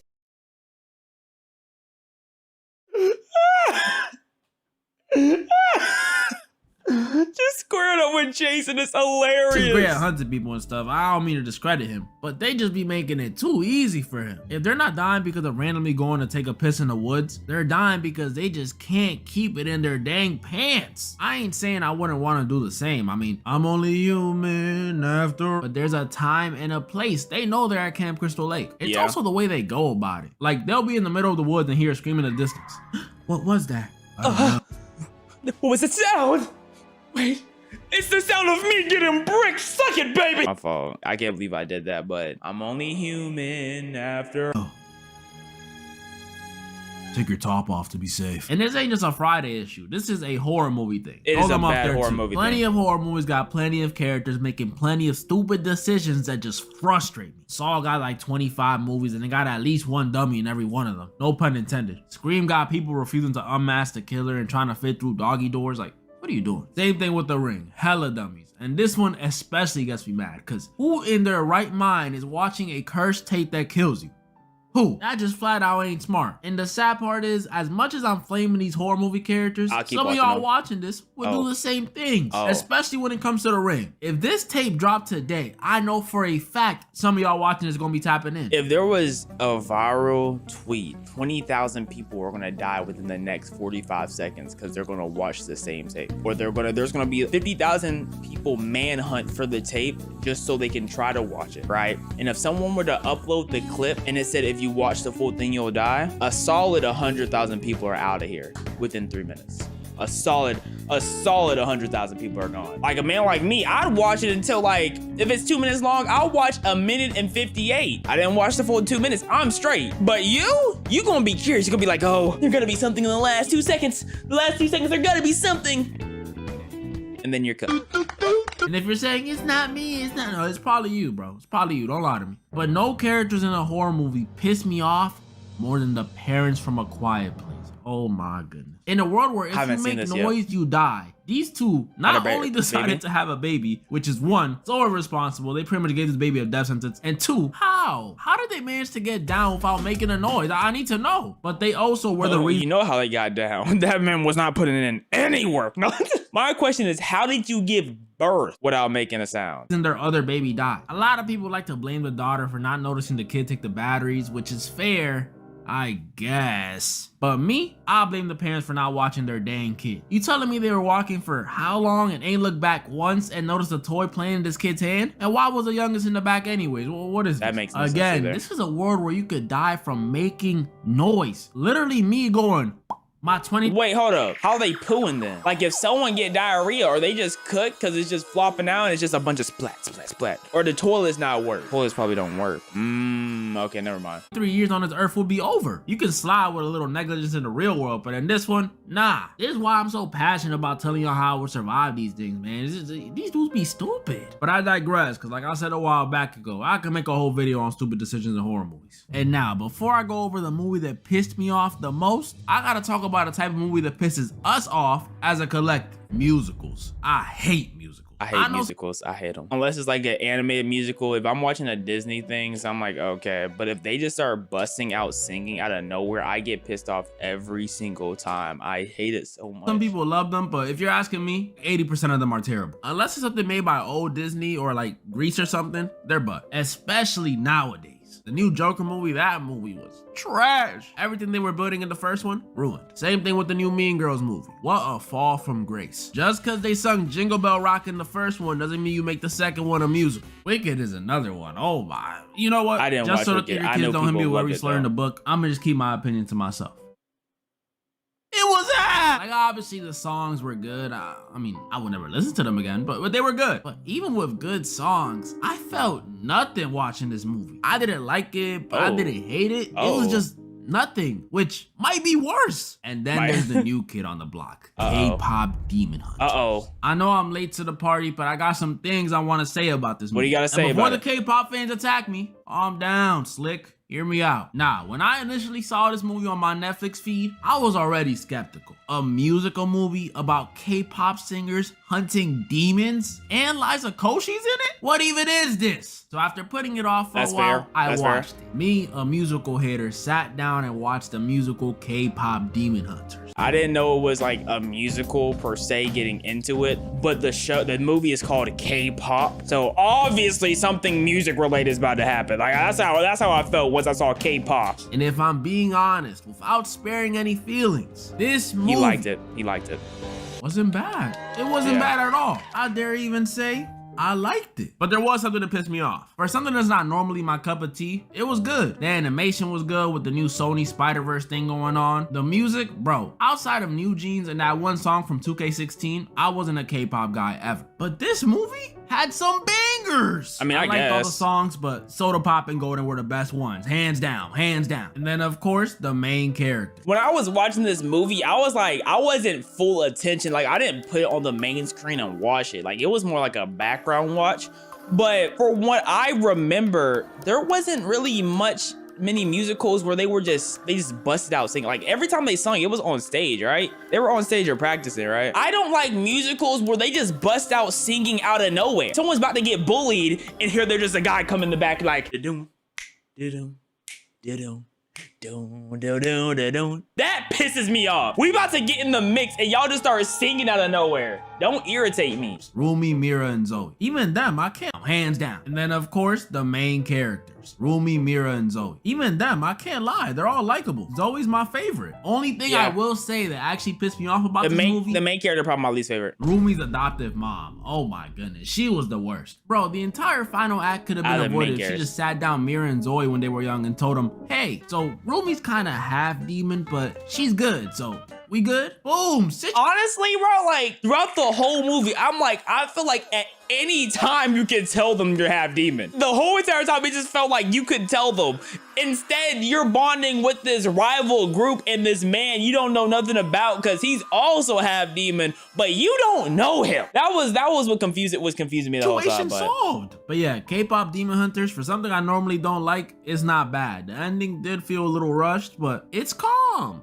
Just squared up with Jason is He's great at hilarious. hunting people and stuff. I don't mean to discredit him, but they just be making it too easy for him. If they're not dying because of randomly going to take a piss in the woods, they're dying because they just can't keep it in their dang pants. I ain't saying I wouldn't want to do the same. I mean, I'm only human after. But there's a time and a place. They know they're at Camp Crystal Lake. It's Yeah. also the way they go about it. Like they'll be in the middle of the woods and hear a scream in the distance. What was that? I don't know. What was the sound? Wait, it's the sound of me getting bricked. Suck it, baby. My fault. I can't believe I did that, but I'm only human after. Take your top off to be safe. And this ain't just a Friday issue. This is a horror movie thing. It Throw is a them up bad there, horror too. movie Plenty thing. of horror movies got plenty of characters making plenty of stupid decisions that just frustrate me. Saw got like 25 movies and they got at least one dummy in every one of them. No pun intended. Scream got people refusing to unmask the killer and trying to fit through doggy doors. Like, what are you doing? Same thing with The Ring. Hella dummies. And this one especially gets me mad because who in their right mind is watching a cursed tape that kills you? Who? That just flat out ain't smart. And the sad part is, as much as I'm flaming these horror movie characters, I'll keep some of watching y'all them. watching this would do the same things. Oh. Especially when it comes to The Ring. If this tape dropped today, I know for a fact some of y'all watching is gonna be tapping in. If there was a viral tweet, 20,000 people are gonna die within the next 45 seconds because they're gonna watch the same tape. Or there's gonna be 50,000 people manhunt for the tape just so they can try to watch it, right? And if someone were to upload the clip and it said, if you watch the full thing, you'll die, a solid 100,000 people are out of here within 3 minutes. A solid 100,000 people are gone. Like a man like me, I'd watch it until like, if it's 2 minutes long, I'll watch 1minute and 58. I didn't watch the full 2 minutes, I'm straight. But you gonna be curious. You're gonna be like, oh, there's gonna be something in the last 2 seconds. The last 2 seconds, there gotta be something. And then you're cut. And if you're saying it's not me, no, it's probably you, bro. It's probably you. Don't lie to me. But no characters in a horror movie piss me off more than the parents from A Quiet Place. Oh my goodness. In a world where if Haven't you seen make this yet. noise, you die. These two Had a not only decided baby? to have a baby, which is one, so irresponsible. They pretty much gave this baby a death sentence. And two, how? How did they manage to get down without making a noise? I need to know. But they also were the reason. You know how they got down. That man was not putting in any work. No. My question is, how did you give birth without making a sound? And their other baby died. A lot of people like to blame the daughter for not noticing the kid take the batteries, which is fair, I guess. But me, I blame the parents for not watching their dang kid. You telling me they were walking for how long and ain't looked back once and noticed a toy playing in this kid's hand? And why was the youngest in the back anyways? What is this? That makes no sense Again, either. this is a world where you could die from making noise. Literally me going, my 20. Wait, hold up. How are they pooing then? Like if someone get diarrhea, or they just cook because it's just flopping out and it's just a bunch of splat, splat, splat. Or the toilets not work. Toilets probably don't work. Okay, never mind. 3 years on this earth will be over. You can slide with a little negligence in the real world, but in this one, nah. This is why I'm so passionate about telling y'all how I would survive these things, man. These dudes be stupid. But I digress, because like I said a while back ago, I can make a whole video on stupid decisions in horror movies. And now, before I go over the movie that pissed me off the most, I gotta talk about a type of movie that pisses us off as a collective. Musicals. I hate musicals. I hate musicals. I hate them. Unless it's like an animated musical. If I'm watching a Disney thing, so I'm like, okay. But if they just start busting out singing out of nowhere, I get pissed off every single time. I hate it so much. Some people love them, but if you're asking me, 80% of them are terrible. Unless it's something made by old Disney or like Grease or something, they're butt. Especially nowadays. The new Joker movie, that movie was trash. Everything they were building in the first one, ruined. Same thing with the new Mean Girls movie. What a fall from grace. Just because they sung Jingle Bell Rock in the first one doesn't mean you make the second one a musical. Wicked is another one. Oh my. You know what? I didn't just watch so that Wicked. your I kids know don't hit me people with loved every it, slur in though. the book, I'm gonna just keep my opinion to myself. It was that. Like obviously the songs were good. I mean, I would never listen to them again, but they were good. But even with good songs, I felt nothing watching this movie. I didn't like it, but I didn't hate it. It was just nothing, which might be worse. And then there's the new kid on the block, K-pop Demon Hunters. I know I'm late to the party, but I got some things I want to say about this movie. What do you gotta say before about the K-pop fans attack me, calm down, Slick. Hear me out. Now, when I initially saw this movie on my Netflix feed, I was already skeptical. A musical movie about K-pop singers hunting demons and Liza Koshy's in it? What even is this? So after putting it off for a while, I watched it. Me, a musical hater, sat down and watched the musical K-pop Demon Hunters. I didn't know it was like a musical per se getting into it, but the movie is called K-pop. So obviously something music related is about to happen. Like that's how I felt once I saw K-pop. And if I'm being honest, without sparing any feelings, this movie... He liked it. He liked it. Wasn't bad. It wasn't bad at all. I dare even say I liked it. But there was something that pissed me off. For something that's not normally my cup of tea, it was good. The animation was good with the new Sony Spider-Verse thing going on. The music, bro, outside of New Jeans and that one song from 2K16, I wasn't a K-pop guy ever. But this movie had some bangers. I mean, I liked all the songs, but Soda Pop and Golden were the best ones. Hands down, hands down. And then, of course, the main character. When I was watching this movie, I was like, I wasn't full attention. Like, I didn't put it on the main screen and watch it. Like, it was more like a background watch. But for what I remember, there wasn't really many musicals where they just busted out singing. Like every time they sung, it was on stage, right? They were on stage or practicing, right? I don't like musicals where they just bust out singing out of nowhere. Someone's about to get bullied and here there's just a guy come in the back like da-doom, da-doom, da-doom. That pisses me off. We about to get in the mix and y'all just start singing out of nowhere. Don't irritate me. Rumi, Mira, and Zoe. Even them, I can't, hands down. And then of course, the main characters. Rumi, Mira, and Zoe. Even them, I can't lie, they're all likable. Zoe's my favorite. Only thing I will say that actually pissed me off about this movie. The main character probably my least favorite. Rumi's adoptive mom. Oh my goodness, she was the worst. Bro, the entire final act could have been avoided if she just sat down Mira and Zoe when they were young and told them, hey, so Rumi's kind of half demon, but she's good, so we good? Boom. Honestly, bro, like throughout the whole movie, I feel like at any time you can tell them you're half demon. The whole entire time, it just felt like you could tell them. Instead, you're bonding with this rival group and this man you don't know nothing about because he's also half demon, but you don't know him. That was what was confusing me the whole time. Solved. But yeah, K-pop Demon Hunters, for something I normally don't like, is not bad. The ending did feel a little rushed, but it's calm.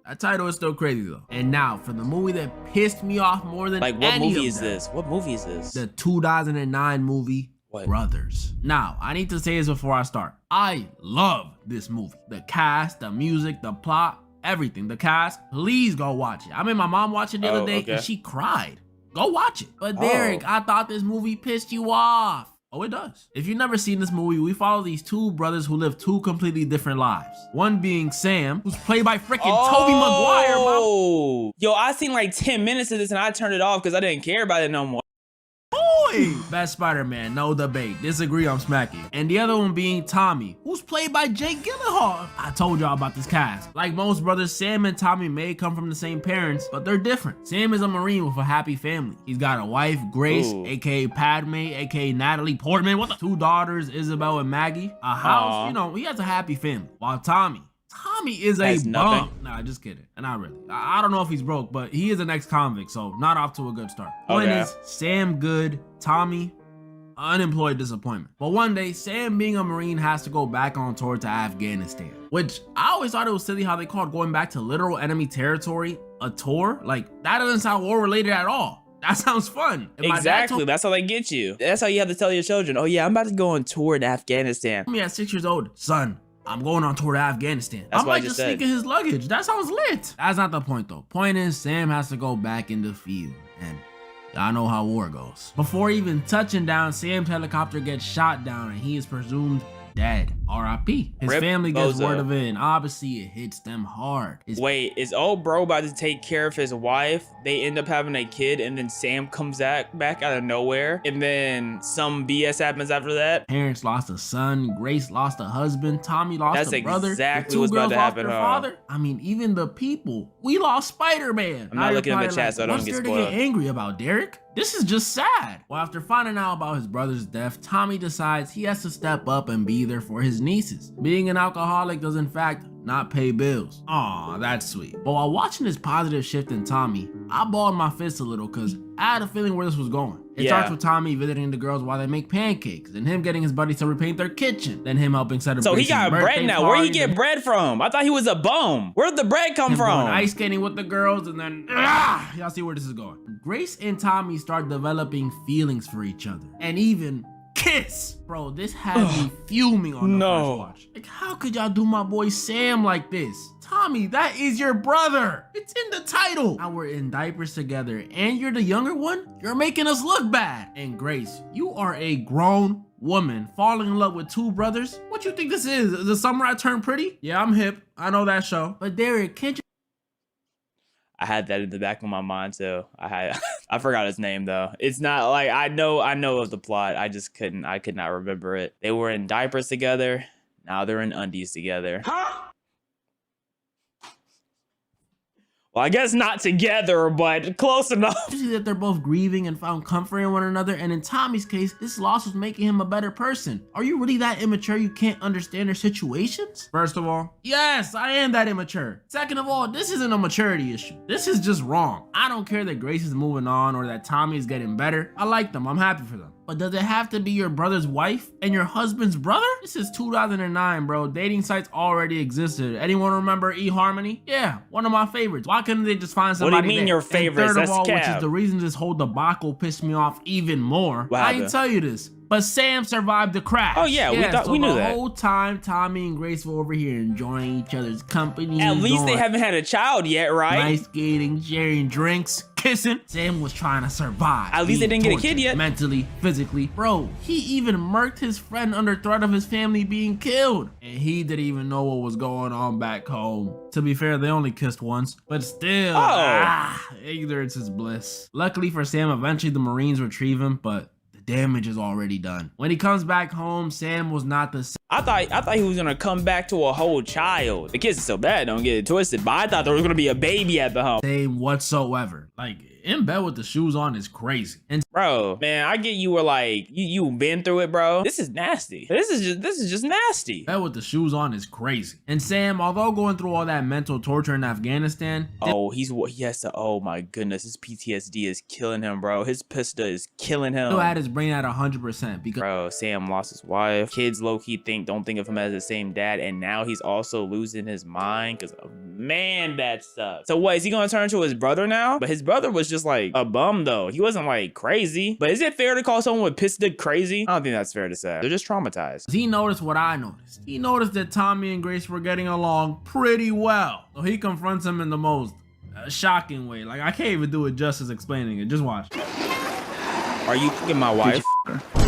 That title is still crazy though. And now for the movie that pissed me off more than Like, what any movie of is them, this? What movie is this? the 2009 movie Brothers. Now, I need to say this before I start. I love this movie. The cast, the music, the plot, everything. The cast, please go watch it. I made my mom watch it the other day and she cried. Go watch it. But Derek, I thought this movie pissed you off. Oh, it does. If you've never seen this movie, we follow these two brothers who live two completely different lives. One being Sam, who's played by freaking Tobey Maguire, bro. Yo, I seen like 10 minutes of this and I turned it off because I didn't care about it no more. Best Spider-Man, no debate. Disagree, I'm smacking. And the other one being Tommy, who's played by Jake Gyllenhaal. I told y'all about this cast. Like most brothers, Sam and Tommy may come from the same parents, but they're different. Sam is a Marine with a happy family. He's got a wife, Grace, aka Padme, aka Natalie Portman. What the? 2 daughters, Isabel and Maggie. A house, you know, he has a happy family. While Tommy is a bum. Nah, just kidding. Not really. I don't know if he's broke, but he is an ex-convict, so not off to a good start. Point is, Sam good, Tommy unemployed disappointment. But one day, Sam being a Marine has to go back on tour to Afghanistan, which I always thought it was silly how they called going back to literal enemy territory a tour. Like, that doesn't sound war related at all. That sounds fun. Exactly. That's how they get you. That's how you have to tell your children, oh yeah, I'm about to go on tour in Afghanistan. Me at 6 years old, son, I'm going on tour to Afghanistan. That's I what I might just just sneak in his luggage. That sounds lit. That's not the point though. Point is, Sam has to go back in the field, and y'all know how war goes. Before even touching down, Sam's helicopter gets shot down and he is presumed dead. R.I.P. His family gets word of it, and obviously it hits them hard. Wait, is old bro about to take care of his wife? They end up having a kid, and then Sam comes back out of nowhere, and then some BS happens after that? Parents lost a son, Grace lost a husband, Tommy lost a brother. That's exactly the what's 2 about girls to lost happen, their father. I mean, even the people. We lost Spider-Man. I'm not looking at the chat, so I don't what's get there spoiled. to get angry about, Derek? This is just sad. Well, after finding out about his brother's death, Tommy decides he has to step up and be there for his nieces. Being an alcoholic does in fact not pay bills. Aw, that's sweet. But while watching this positive shift in Tommy, I balled my fist a little because I had a feeling where this was going. It starts with Tommy visiting the girls while they make pancakes, and him getting his buddies to repaint their kitchen, then him helping set up. So he got bread now. Where he get bread from? I thought he was a bum. Where'd the bread come from? Going ice skating with the girls, and then y'all see where this is going. Grace and Tommy start developing feelings for each other, and even kiss. Bro, this had me fuming on the first watch. Like, how could y'all do my boy Sam like this? Tommy, that is your brother. It's in the title. Now we're in diapers together and you're the younger one? You're making us look bad. And Grace, you are a grown woman falling in love with 2 brothers? What you think this is? The Summer I Turned Pretty? Yeah, I'm hip. I know that show. But Derek, can't you? I had that in the back of my mind too. I forgot his name though. It's not like I know of the plot. I could not remember it. They were in diapers together. Now they're in undies together. Huh? Well, I guess not together, but close enough. You see that they're both grieving and found comfort in one another, and in Tommy's case, this loss was making him a better person. Are you really that immature you can't understand their situations? First of all, yes, I am that immature. Second of all, this isn't a maturity issue. This is just wrong. I don't care that Grace is moving on or that Tommy is getting better. I like them. I'm happy for them. But does it have to be your brother's wife and your husband's brother? This is 2009, bro. Dating sites already existed. Anyone remember eHarmony? Yeah, one of my favorites. Why couldn't they just find somebody? What do you mean your favorites? Third of all, That's which is the reason this whole debacle pissed me off even more. What I happened? didn't tell you this, but Sam survived the crash. Oh yeah, so we knew the that. whole time, Tommy and Grace were over here enjoying each other's company. At least they haven't had a child yet, right? Ice skating, sharing drinks, kissing. Sam was trying to survive. At least they didn't get a tortured kid yet. Mentally, physically. Bro, he even murked his friend under threat of his family being killed. And he didn't even know what was going on back home. To be fair, they only kissed once. But still, ignorance is bliss. Luckily for Sam, eventually the Marines retrieve him, but the damage is already done. When he comes back home, Sam was not the same. I thought he was gonna come back to a whole child. The kids are so bad, don't get it twisted. But I thought there was gonna be a baby at the home. Same whatsoever. Like, in bed with the shoes on is crazy. And Bro, man, I get you were like, you been through it, bro. This is nasty. This is just nasty. bed with the shoes on is crazy. And Sam, although going through all that mental torture in Afghanistan, Oh, he has to, oh my goodness, his PTSD is killing him, bro. His pistol is killing him. still had his brain at 100% because Bro, Sam lost his wife. Kids low-key don't think of him as the same dad, and now he's also losing his mind because, man, that sucks. So what, is he gonna turn to his brother now? But his brother was just like a bum though. He wasn't like crazy. But is it fair to call someone with piss dick crazy? I don't think that's fair to say. They're just traumatized. he noticed what I noticed. He noticed that Tommy and Grace were getting along pretty well. So he confronts him in the most shocking way. Like, I can't even do it justice explaining it. Just watch. Are you fucking my wife?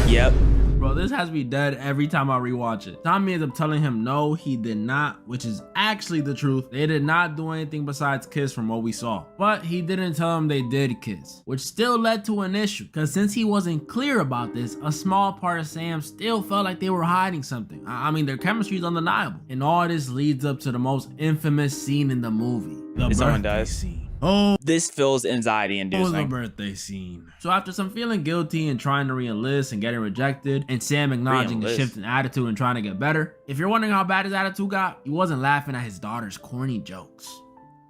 Yep. Bro, this has me dead every time I rewatch it. Tommy ends up telling him no, he did not, which is actually the truth. They did not do anything besides kiss from what we saw. But he didn't tell him they did kiss, which still led to an issue. Because since he wasn't clear about this, a small part of Sam still felt like they were hiding something. I mean, their chemistry is undeniable. And all this leads up to the most infamous scene in the movie. The Someone birthday dies. scene. Oh, This feels anxiety it was the inducing. birthday scene. So after some feeling guilty and trying to re-enlist and getting rejected, and Sam acknowledging the Re-enlist. shift in attitude and trying to get better, if you're wondering how bad his attitude got, he wasn't laughing at his daughter's corny jokes.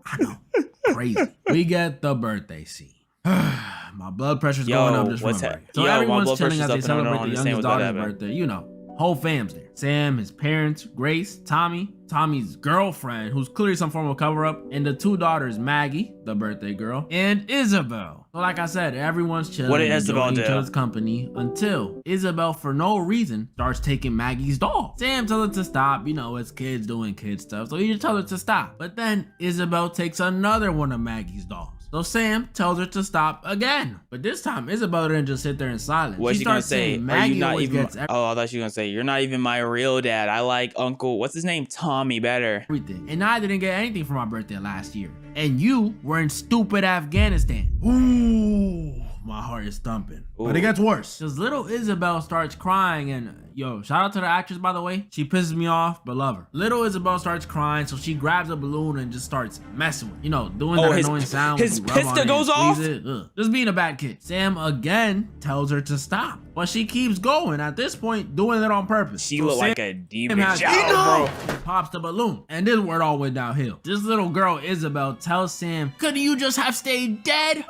I know, crazy. We get the birthday scene. My blood pressure's going up just what's remembering. that? So Yo, my everyone's blood chilling as pressure's they up and I don't celebrate the understand youngest what that daughter's happened. birthday. You know, whole fam's there. Sam, his parents, Grace, Tommy, Tommy's girlfriend, who's clearly some form of cover-up, and the two daughters, Maggie, the birthday girl, and Isabel. So like I said, everyone's chilling, What did Isabel enjoying each do? other's company until Isabel, for no reason, starts taking Maggie's doll. Sam tells her to stop, you know, it's kids doing kid stuff, so he just tells her to stop. But then Isabel takes another one of Maggie's dolls. So Sam tells her to stop again. But this time, Isabel didn't just sit there in silence. What's she gonna starts say? saying Are you Maggie not always even? gets Oh, I thought she was gonna say you're not even my real dad. I like Uncle. What's his name? Tommy better. everything. And I didn't get anything for my birthday last year. And you were in stupid Afghanistan. Ooh, my heart is thumping. But it Ooh. gets worse. Because little Isabel starts crying and yo, shout out to the actress, by the way. She pisses me off, but love her. Little Isabel starts crying, so she grabs a balloon and just starts messing with, you know, doing Oh, that his- annoying sound. his when you rub on pista it and goes off? squeeze it. Ugh. Just being a bad kid. Sam again tells her to stop, but she keeps going. At this point, doing it on purpose. She So looked Sam like a demon has child, bro. pops the balloon, and this is where it all went downhill. This little girl Isabel tells Sam, "Could you just have stayed dead?"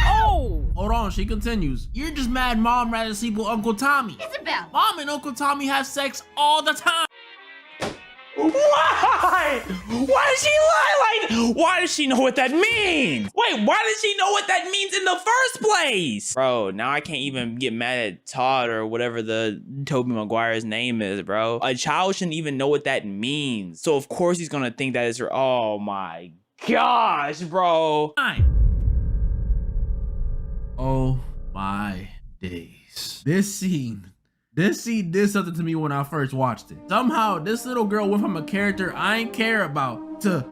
Oh! Hold on, she continues. "You're just mad Mom rather sleep with Uncle Tommy. Isabel. Mom and Uncle Tommy have sex all the time." Why? Why does she lie? Like, why does she know what that means? Wait, why does she know what that means in the first place? Bro, now I can't even get mad at Todd or whatever the Tobey Maguire's name is, bro. A child shouldn't even know what that means. So of course he's gonna think that is her. Oh my gosh, bro. Oh my days. This scene did something to me when I first watched it. Somehow, this little girl went from a character I ain't care about to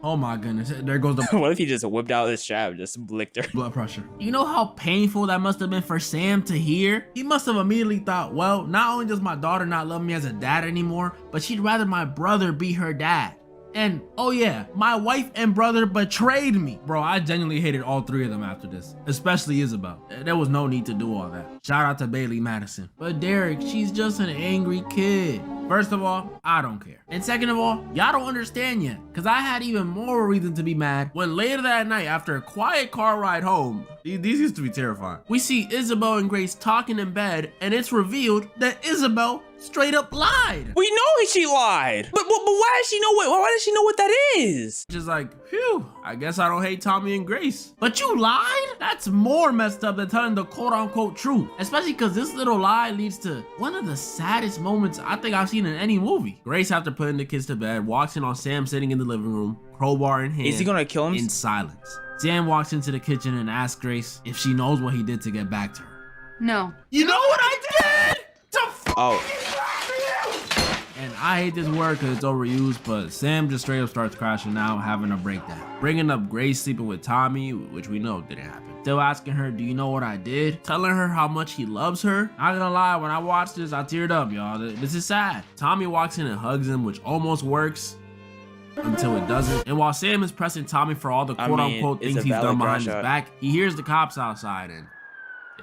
oh my goodness, there goes the What if he just whipped out his strap and just blicked her? blood pressure. You know how painful that must have been for Sam to hear? He must have immediately thought, well, not only does my daughter not love me as a dad anymore, but she'd rather my brother be her dad. And oh yeah, my wife and brother betrayed me. Bro, I genuinely hated all three of them after this, especially Isabel. There was no need to do all that. Shout out to Bailey Madison. But Derek, she's just an angry kid. First of all, I don't care. And second of all, y'all don't understand yet, because I had even more reason to be mad when later that night, after a quiet car ride home, these used to be terrifying, we see Isabel and Grace talking in bed, and it's revealed that Isabel straight up lied. We know she lied, but why does she know what? Why does she know what that is? Just like, phew, I guess I don't hate Tommy and Grace. But you lied? That's more messed up than telling the quote-unquote truth. Especially because this little lie leads to one of the saddest moments I think I've seen in any movie. Grace, after putting the kids to bed, walks in on Sam sitting in the living room, crowbar in hand. Is he gonna kill him? In silence. Sam walks into the kitchen and asks Grace if she knows what he did to get back to her. No. You know what I did? Oh. And I hate this word because it's overused, but Sam just straight up starts crashing out, having a breakdown. Bringing up Grace sleeping with Tommy, which we know didn't happen. Still asking her, do you know what I did? Telling her how much he loves her. Not gonna lie, when I watched this, I teared up, y'all. This is sad. Tommy walks in and hugs him, which almost works. until it doesn't. And while Sam is pressing Tommy for all the quote-unquote it's things a he's valid done behind his crash out. back, he hears the cops outside and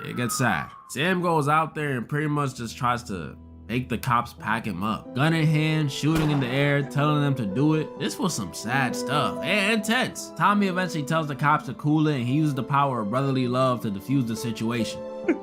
it gets sad. Sam goes out there and pretty much just tries to make the cops pack him up. Gun in hand, shooting in the air, telling them to do it. This was some sad stuff and intense. Tommy eventually tells the cops to cool it and he uses the power of brotherly love to defuse the situation.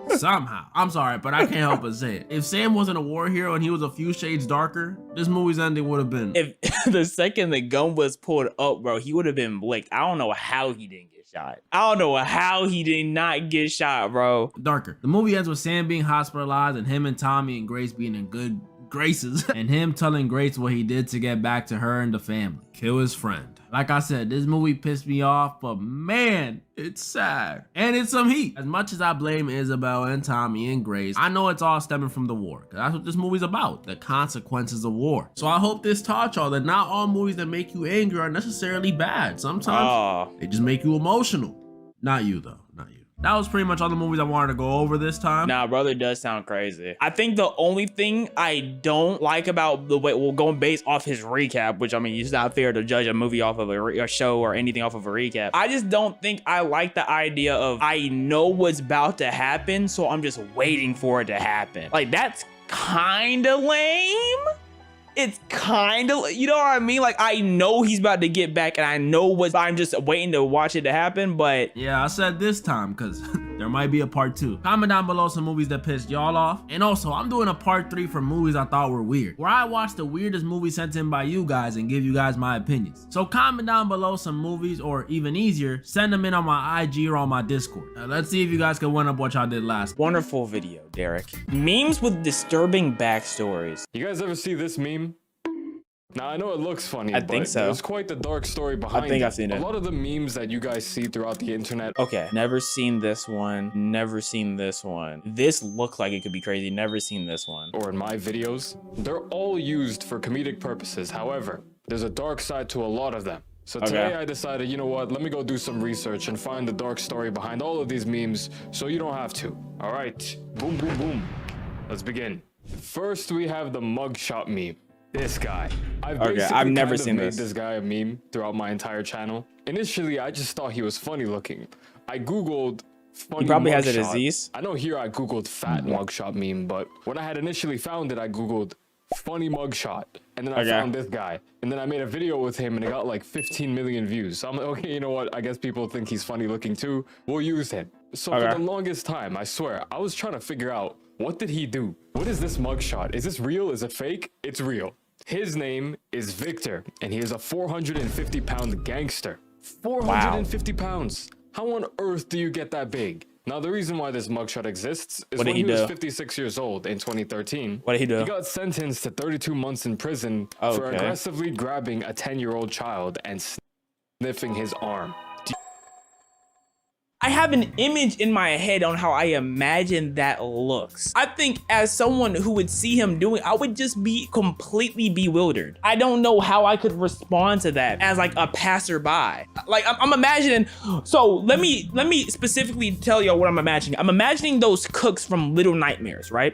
Somehow. I'm sorry, but I can't help but say it. If Sam wasn't a war hero and he was a few shades darker, this movie's ending would have been... If the second the gun was pulled up, bro, he would have been blicked. I don't know how he didn't get shot. I don't know how he did not get shot, bro. darker. The movie ends with Sam being hospitalized and him and Tommy and Grace being in good graces and him telling Grace what he did to get back to her and the family. Kill his friend. Like I said, this movie pissed me off, but man, it's sad. And it's some heat. As much as I blame Isabel and Tommy and Grace, I know it's all stemming from the war. Cause that's what this movie's about, the consequences of war. So I hope this taught y'all that not all movies that make you angry are necessarily bad. Sometimes they just make you emotional. Not you though, not you. That was pretty much all the movies I wanted to go over this time. Nah, brother does sound crazy. I think the only thing I don't like about the way, well, going based off his recap, which I mean, it's not fair to judge a movie off of a show or anything off of a recap. I just don't think I like the idea of I know what's about to happen, so I'm just waiting for it to happen. Like, that's kind of lame. It's kind of, you know what I mean? Like, I know he's about to get back and I know what, I'm just waiting to watch it to happen, but yeah, I said this time because there might be a part 2. Comment down below some movies that pissed y'all off. And also, I'm doing a part 3 for movies I thought were weird, where I watch the weirdest movie sent in by you guys and give you guys my opinions. So comment down below some movies, or even easier, send them in on my IG or on my Discord. Let's see if you guys can win up what y'all did last. wonderful video, Derek. Memes with disturbing backstories. You guys ever see this meme? Now, I know it looks funny, I think but so. there's quite the dark story behind it. I think I've seen it. A lot of the memes that you guys see throughout the internet. Okay, never seen this one. Never seen this one. This looks like it could be crazy. Never seen this one. Or in my videos, they're all used for comedic purposes. However, there's a dark side to a lot of them. So today I decided, you know what, let me go do some research and find the dark story behind all of these memes so you don't have to. All right, boom, boom, boom. Let's begin. First, we have the mugshot meme. This guy. I've never seen this guy a meme throughout my entire channel. Initially, I just thought he was funny looking. I Googled funny He probably has a mugshot. disease. I know here I Googled fat mugshot meme, but when I had initially found it, I Googled funny mugshot. And then I found this guy. And then I made a video with him and it got like 15 million views. So I'm like, okay, you know what? I guess people think he's funny looking too. We'll use him. So for the longest time, I swear, I was trying to figure out, what did he do? What is this mugshot? Is this real? Is it fake? It's real. His name is Victor, and he is a 450-pound gangster. 450 pounds. How on earth do you get that big? Now, the reason why this mugshot exists is when he was 56 years old in 2013. What did he do? He got sentenced to 32 months in prison for aggressively grabbing a 10-year-old child and sniffing his arm. I have an image in my head on how I imagine that looks. I think as someone who would see him doing, I would just be completely bewildered. I don't know how I could respond to that as like a passerby. Like I'm imagining, so let me specifically tell y'all what I'm imagining. I'm imagining those cooks from Little Nightmares, right?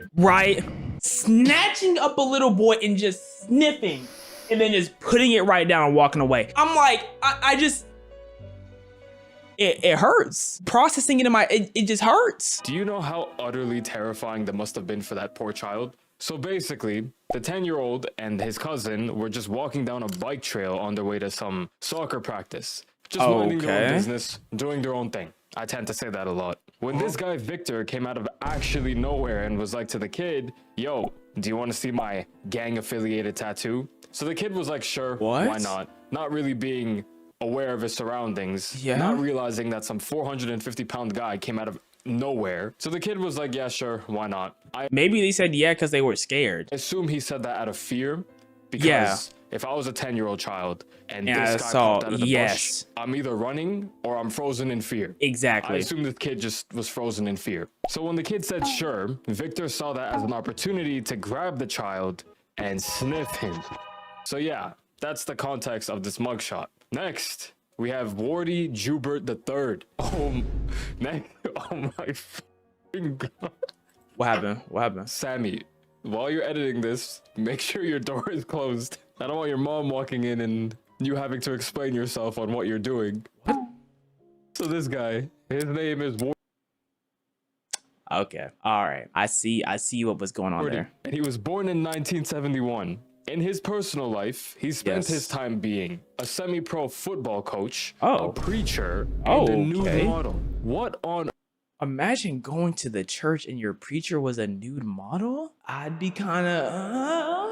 Snatching up a little boy and just sniffing and then just putting it right down and walking away. I'm like, I just, it hurts. Processing it in my, it just hurts. Do you know how utterly terrifying that must have been for that poor child? So basically, the 10-year-old and his cousin were just walking down a bike trail on their way to some soccer practice. Just minding their own business, doing their own thing. I tend to say that a lot. When this guy Victor came out of actually nowhere and was like to the kid, yo, do you want to see my gang-affiliated tattoo? So the kid was like, sure, why not? Not really being aware of his surroundings, not realizing that some 450-pound guy came out of nowhere. So the kid was like, yeah, sure, why not? Maybe they said yeah because they were scared. I assume he said that out of fear, because if I was a 10-year-old child and this guy popped out of the bush, I'm either running or I'm frozen in fear. Exactly. I assume this kid just was frozen in fear. So when the kid said sure, Victor saw that as an opportunity to grab the child and sniff him. So yeah, that's the context of this mugshot. Next, we have Wardy Jubert III. Oh my f***ing God. What happened? What happened? Sammy, while you're editing this, make sure your door is closed. I don't want your mom walking in and you having to explain yourself on what you're doing. What? So this guy, his name is Okay. All right. I see what was going on there. And he was born in 1971. In his personal life, he spent his time being a semi-pro football coach, a preacher, and a nude model. What on Imagine going to the church and your preacher was a nude model? I'd be kind of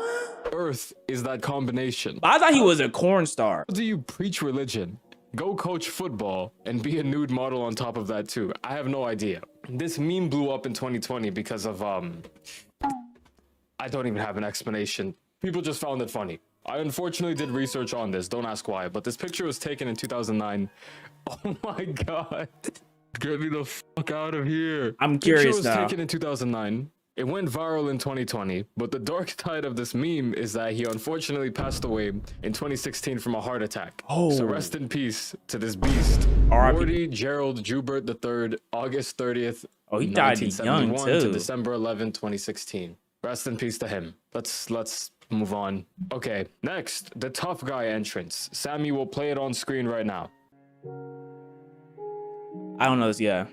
earth is that combination? I thought he was a corn star. How do you preach religion, go coach football, and be a nude model on top of that too? I have no idea. This meme blew up in 2020 because of I don't even have an explanation. People just found it funny. I unfortunately did research on this, don't ask why, but this picture was taken in 2009. Oh my god. Get me the fuck out of here. I'm curious now. Picture was taken in 2009. It went viral in 2020, but the dark side of this meme is that he unfortunately passed away in 2016 from a heart attack. So rest in peace to this beast. Morty Gerald Joubert III, August 30th, he died young too. To December 11, 2016. Rest in peace to him. Let's move on. Okay, next, the tough guy entrance. Sammy will play it on screen right now. I don't know this, yeah.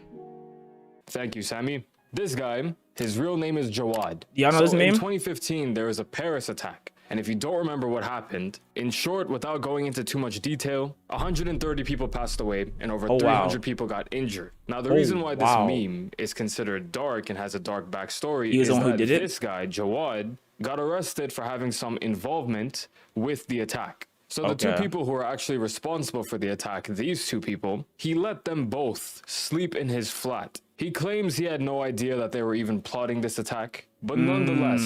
Thank you, Sammy. This guy, his real name is Jawad. Y'all know this name? In 2015, there was a Paris attack. And if you don't remember what happened, in short, without going into too much detail, 130 people passed away and over 300 people got injured. Now, the reason why this meme is considered dark and has a dark backstory is that this guy, Jawad, got arrested for having some involvement with the attack. So the two people who are actually responsible for the attack, these two people, he let them both sleep in his flat. He claims he had no idea that they were even plotting this attack. But nonetheless,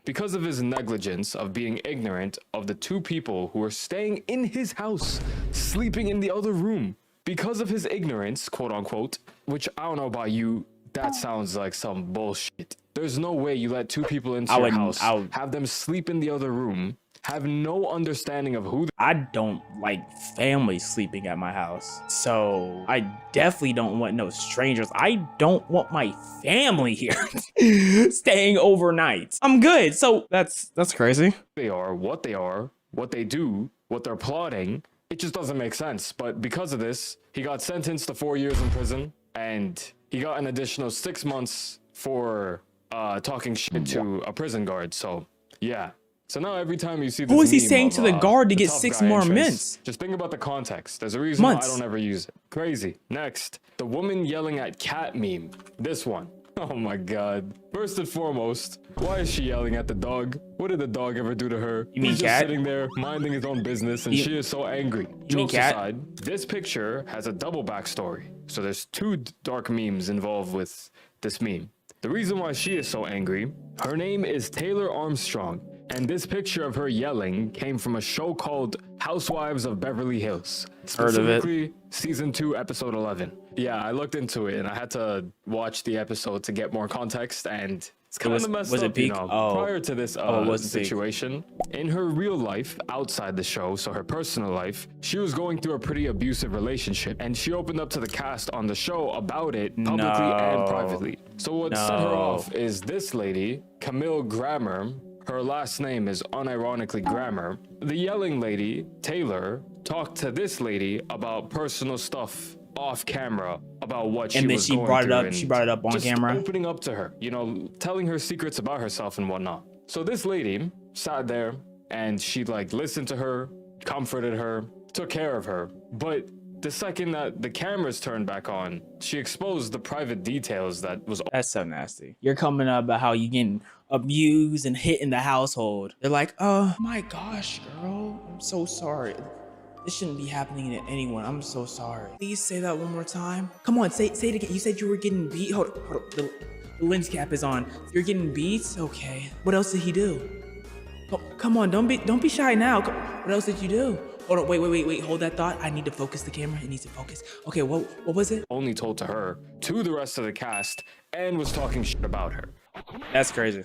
because of his negligence of being ignorant of the two people who were staying in his house, sleeping in the other room, because of his ignorance, quote unquote, which I don't know about you, that sounds like some bullshit. There's no way you let two people into your house, have them sleep in the other room, have no understanding of who I don't like family sleeping at my house, so I definitely don't want no strangers. I don't want my family here staying overnight. I'm good. So that's crazy. They are, what they do, what they're plotting. It just doesn't make sense. But because of this, he got sentenced to 4 years in prison, and he got an additional 6 months for talking shit to a prison guard. So yeah. So now every time you see this, who is he saying to the guard to get 6 more minutes? Just think about the context. There's a reason why I don't ever use it. Crazy. Next, the woman yelling at cat meme. This one. Oh my god. First and foremost, why is she yelling at the dog? What did the dog ever do to her? You mean He's cat? Just sitting there minding his own business, and she is so angry. Jokes aside, this picture has a double backstory. So there's two dark memes involved with this meme. The reason why she is so angry, her name is Taylor Armstrong. And this picture of her yelling came from a show called Housewives of Beverly Hills. Heard of it. Specifically, season 2, episode 11. Yeah, I looked into it and I had to watch the episode to get more context, and it's kind of messed up, you know. Prior to this situation, in her real life, outside the show, so her personal life, she was going through a pretty abusive relationship, and she opened up to the cast on the show about it publicly and privately. So what set her off is this lady, Camille Grammer. Her last name is unironically Grammer. The yelling lady, Taylor, talked to this lady about personal stuff off camera, about what she was going through. She brought it up on camera. Opening up to her, you know, telling her secrets about herself and whatnot. So this lady sat there and she like listened to her, comforted her, took care of her. But the second that the cameras turned back on, she exposed the private details that was. That's so nasty. You're coming up about how you getting abused and hit in the household. They're like, oh my gosh, girl, I'm so sorry. This shouldn't be happening to anyone. I'm so sorry. Please say that one more time. Come on, say it again. You said you were getting beat. Hold on. The lens cap is on. You're getting beat? Okay. What else did he do? Oh, come on, don't be shy now. What else did you do? Hold on, wait. Hold that thought. I need to focus the camera. It needs to focus. Okay, what was it? Only told to her, to the rest of the cast, and was talking shit about her. That's crazy.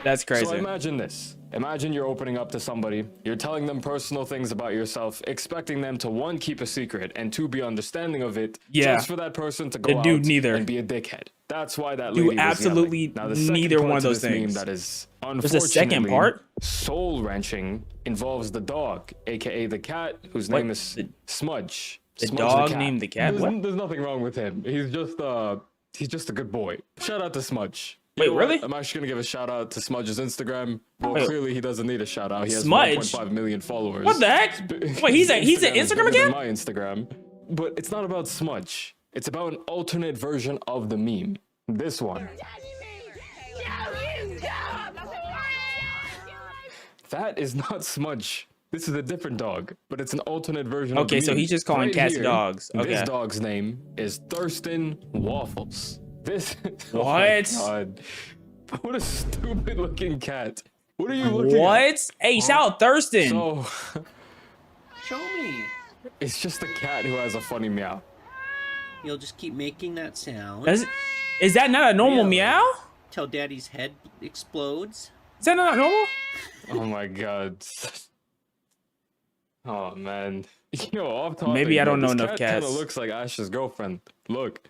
That's crazy. So imagine this. Imagine you're opening up to somebody, you're telling them personal things about yourself, expecting them to, one, keep a secret, and two, be understanding of it, just for that person to go out and be a dickhead. That's why that Do lady was absolutely yelling. Now, the second neither part one of to those this meme things. that is There's a second unfortunately part? soul wrenching involves the dog, aka the cat, whose What? name is Smudge. The Smudge dog cat. named the cat? What? There's nothing wrong with him. He's just a good boy. Shout out to Smudge. You Wait, know what? really? I'm actually gonna give a shout out to Smudge's Instagram. Well, Wait. clearly he doesn't need a shout out. He has Smudge? 1.5 million followers. What the heck? Wait, he's an is Instagram bigger than account? my Instagram. But it's not about Smudge. It's about an alternate version of the meme. This one. That is not Smudge. This is a different dog, but it's an alternate version of the Okay, so meme. he's just calling cats here, dogs. Okay. This dog's name is Thurston Waffles. This What? Oh my God. What a stupid looking cat. What are you looking at? What? Hey, shout out Thurston. So Show me. it's just a cat who has a funny meow. You'll just keep making that sound Is that not a normal Really? meow? till Daddy's head explodes. Is that not normal? Oh my God. Oh man. Yo, off topic. Maybe I don't but know this enough cat cats. Kinda looks like Ash's girlfriend. Look.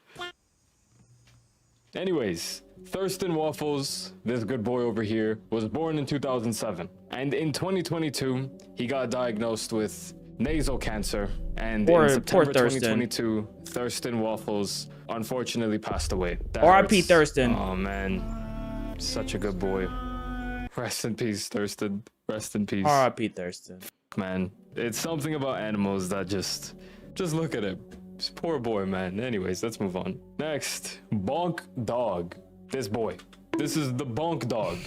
Anyways, Thurston Waffles, this good boy over here, was born in 2007. And in 2022, he got diagnosed with nasal cancer. And Poor in September Thurston. 2022, Thurston Waffles unfortunately passed away. That R.I.P. hurts. Thurston. Oh man. Such a good boy. Rest in peace, Thurston. Rest in peace. R.I.P. Thurston. Man, it's something about animals that just look at him. Just poor boy, man. Anyways, let's move on. Next, Bonk Dog. This boy. This is the Bonk Dog.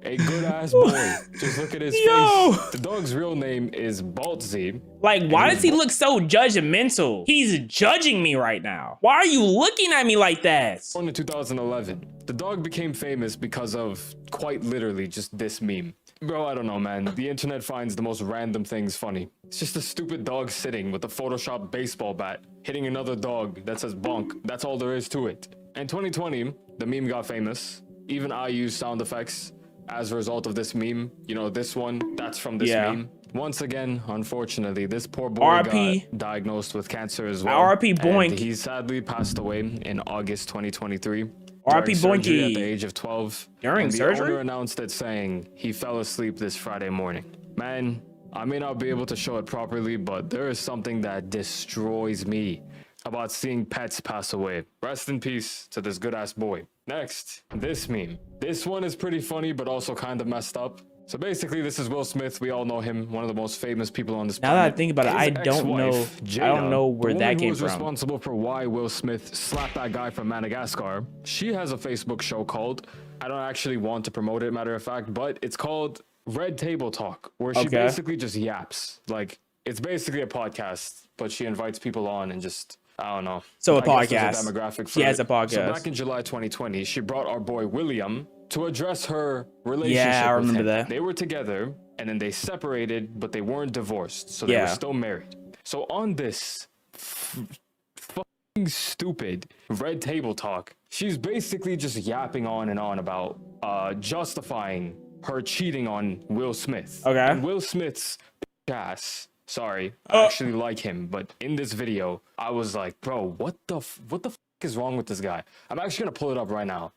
A good ass boy. Just look at his Yo! face. The dog's real name is Baltzy. Like, why does he look so judgmental? He's judging me right now. Why are you looking at me like that? Born in 2011. The dog became famous because of quite literally just this meme. Bro, I don't know, man. The internet finds the most random things funny. It's just a stupid dog sitting with a Photoshop baseball bat, hitting another dog that says bonk. That's all there is to it. In 2020, the meme got famous. Even I used sound effects as a result of this meme. You know, this one, that's from this meme. Once again, unfortunately, this poor boy R.I.P. got diagnosed with cancer as well. R.I.P. Boink. And he sadly passed away in August 2023. R.I.P. during surgery Boinky. at the age of 12. During and the surgery? owner announced it saying he fell asleep this Friday morning. Man, I may not be able to show it properly, but there is something that destroys me about seeing pets pass away. Rest in peace to this good ass boy. Next, this meme. This one is pretty funny, but also kind of messed up. So basically, this is Will Smith. We all know him, one of the most famous people on this Now planet. that I think about it, His I don't know. ex-wife, I don't Jada, know where the that woman who came was from. responsible for why Will Smith slapped that guy from Madagascar. She has a Facebook show called, I don't actually want to promote it, matter of fact, but it's called Red Table Talk, where she basically just yaps. Like, it's basically a podcast, but she invites people on and just, I don't know. So a I guess there's podcast. a demographic for She has it. a podcast. So back in July 2020, she brought our boy William to address her relationship Yeah, I with remember him. that. They were together, and then they separated, but they weren't divorced, so they were still married. So on this fucking stupid Red Table Talk, she's basically just yapping on and on about justifying her cheating on Will Smith. Okay. And Will Smith's ass. Sorry, I actually like him, but in this video, I was like, bro, what the is wrong with this guy? I'm actually gonna pull it up right now.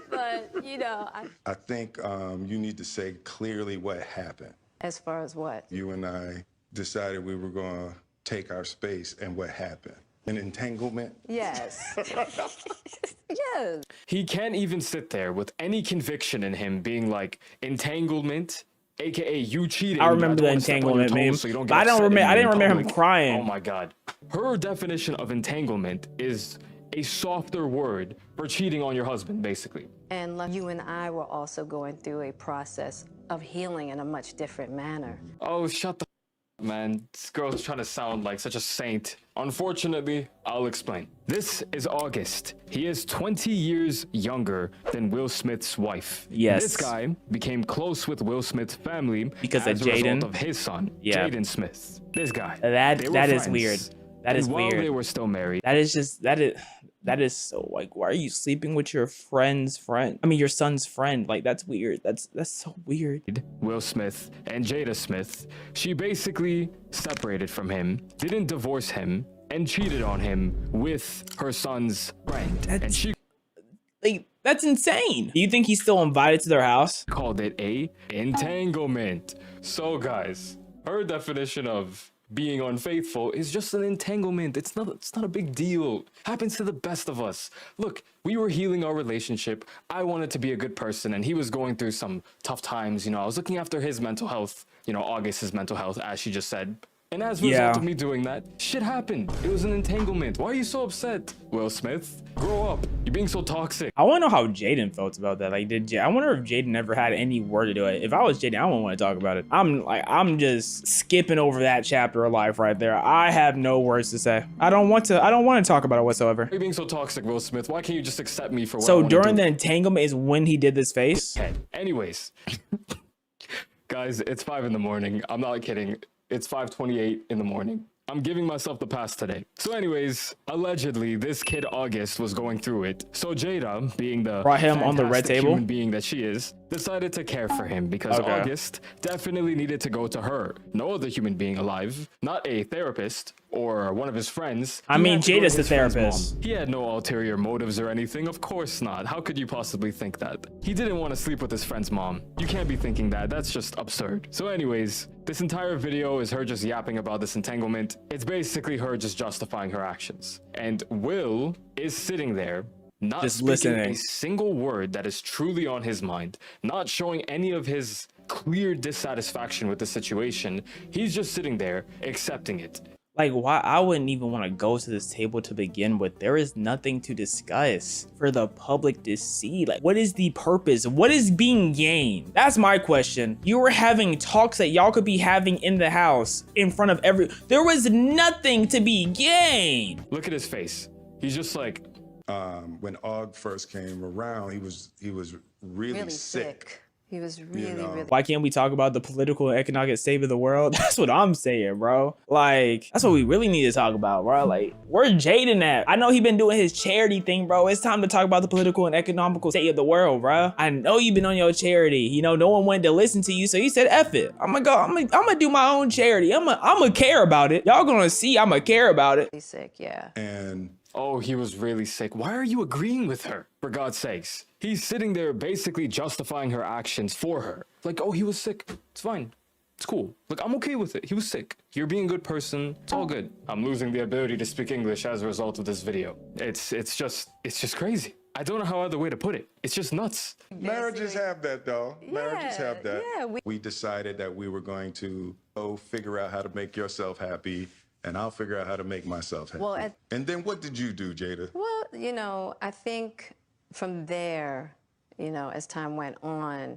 But, you know, I think you need to say clearly what happened. as far as what? You and I decided we were going to take our space, and what happened? An entanglement? Yes. Yes. He can't even sit there with any conviction in him being like, entanglement, aka you cheating. I you remember have to the step on your entanglement meme, toes so you don't but get I don't upset remember. I in didn't remember him public. crying. Oh my god. Her definition of entanglement is a softer word for cheating on your husband, basically. And like, you and I were also going through a process of healing in a much different manner. Oh, shut the f man. This girl's trying to sound like such a saint. Unfortunately, I'll explain. This is August. He is 20 years younger than Will Smith's wife. Yes. This guy became close with Will Smith's family because of as a result Jaden. of his son, Yeah. Jaden Smith. This guy. That is friends. weird. That is And while weird. they were still married, That is so like, why are you sleeping with your friend's friend? I mean, your son's friend. Like, that's weird. That's so weird. Will Smith and Jada Smith, she basically separated from him, didn't divorce him, and cheated on him with her son's friend. And she like, that's insane. Do you think he's still invited to their house? Called it a entanglement. So guys, her definition of being unfaithful is just an entanglement. It's not a big deal. Happens to the best of us. Look, we were healing our relationship. I wanted to be a good person, and he was going through some tough times. You know, I was looking after his mental health, you know, August's mental health, as she just said. And as a result of me doing that, shit happened. It was an entanglement. Why are you so upset? Will Smith, grow up. You're being so toxic. I want to know how Jaden felt about that. Like, I wonder if Jaden ever had any word to do it. If I was Jaden, I wouldn't want to talk about it. I'm just skipping over that chapter of life right there. I have no words to say. I don't want to talk about it whatsoever. You're being so toxic, Will Smith. Why can't you just accept me for what I So want to during do? the entanglement is when he did this face? Okay. Anyways, guys, it's 5 in the morning. I'm not kidding. It's 5:28 in the morning. I'm giving myself the pass today. So anyways, allegedly, this kid August was going through it. So Jada, being the brought him on the red table human being that she is, decided to care for him because August definitely needed to go to her. No other human being alive, not a therapist or one of his friends. I mean, Jada's the therapist. He had no ulterior motives or anything. Of course not. How could you possibly think that? He didn't want to sleep with his friend's mom. You can't be thinking that. That's just absurd. So anyways, this entire video is her just yapping about this entanglement. It's basically her just justifying her actions. And Will is sitting there, not just speaking listening. a single word that is truly on his mind, not showing any of his clear dissatisfaction with the situation. He's just sitting there accepting it. Like, why? I wouldn't even want to go to this table to begin with. There is nothing to discuss for the public to see. Like, what is the purpose? What is being gained? That's my question. You were having talks that y'all could be having in the house in front of there was nothing to be gained. Look at his face. He's just like, when Og first came around, he was really sick. He was really. Why can't we talk about the political and economic state of the world? That's what I'm saying, bro. Like, that's what we really need to talk about, bro. Like, where's Jaden at? I know he been doing his charity thing, bro. It's time to talk about the political and economical state of the world, bro. I know you've been on your charity. You know, no one wanted to listen to you, so you said, F it. I'm gonna do my own charity. I'm gonna care about it. Y'all gonna see I'm gonna care about it. He's sick, yeah. And oh, he was really sick. Why are you agreeing with her? For God's sakes. He's sitting there basically justifying her actions for her. Like, oh, he was sick. It's fine. It's cool. Like, I'm okay with it. He was sick. You're being a good person. It's all good. I'm losing the ability to speak English as a result of this video. It's just crazy. I don't know how other way to put it. It's just nuts. Marriages have that, though. Marriages Yeah, have that. yeah, We decided that we were going to figure out how to make yourself happy, and I'll figure out how to make myself happy. Well, and then what did you do, Jada? Well, you know, I think from there, you know, as time went on.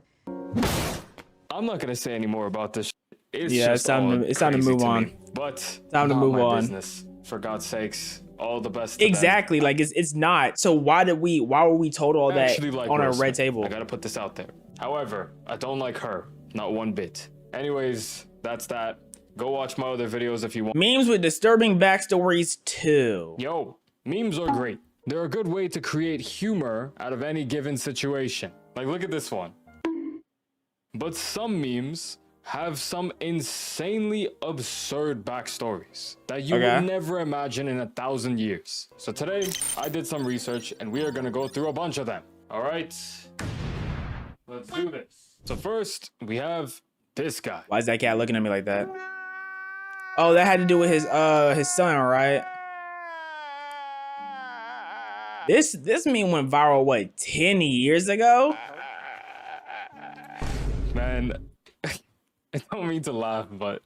I'm not gonna say any more about this. It's time to move on. But time to move on. Business. For God's sakes, all the best. Exactly. Like, it's not. So why were we told all that on our red table? I gotta put this out there. However, I don't like her, not one bit. Anyways, that's that. Go watch my other videos if you want. Memes with disturbing backstories too. Yo, memes are great. They're a good way to create humor out of any given situation. Like, look at this one. But some memes have some insanely absurd backstories that you would never imagine in 1,000 years. So today, I did some research and we are gonna go through a bunch of them. All right, let's do this. So first, we have this guy. Why is that cat looking at me like that? Oh, that had to do with his son, right? This meme went viral, what, 10 years ago? Man, I don't mean to laugh, but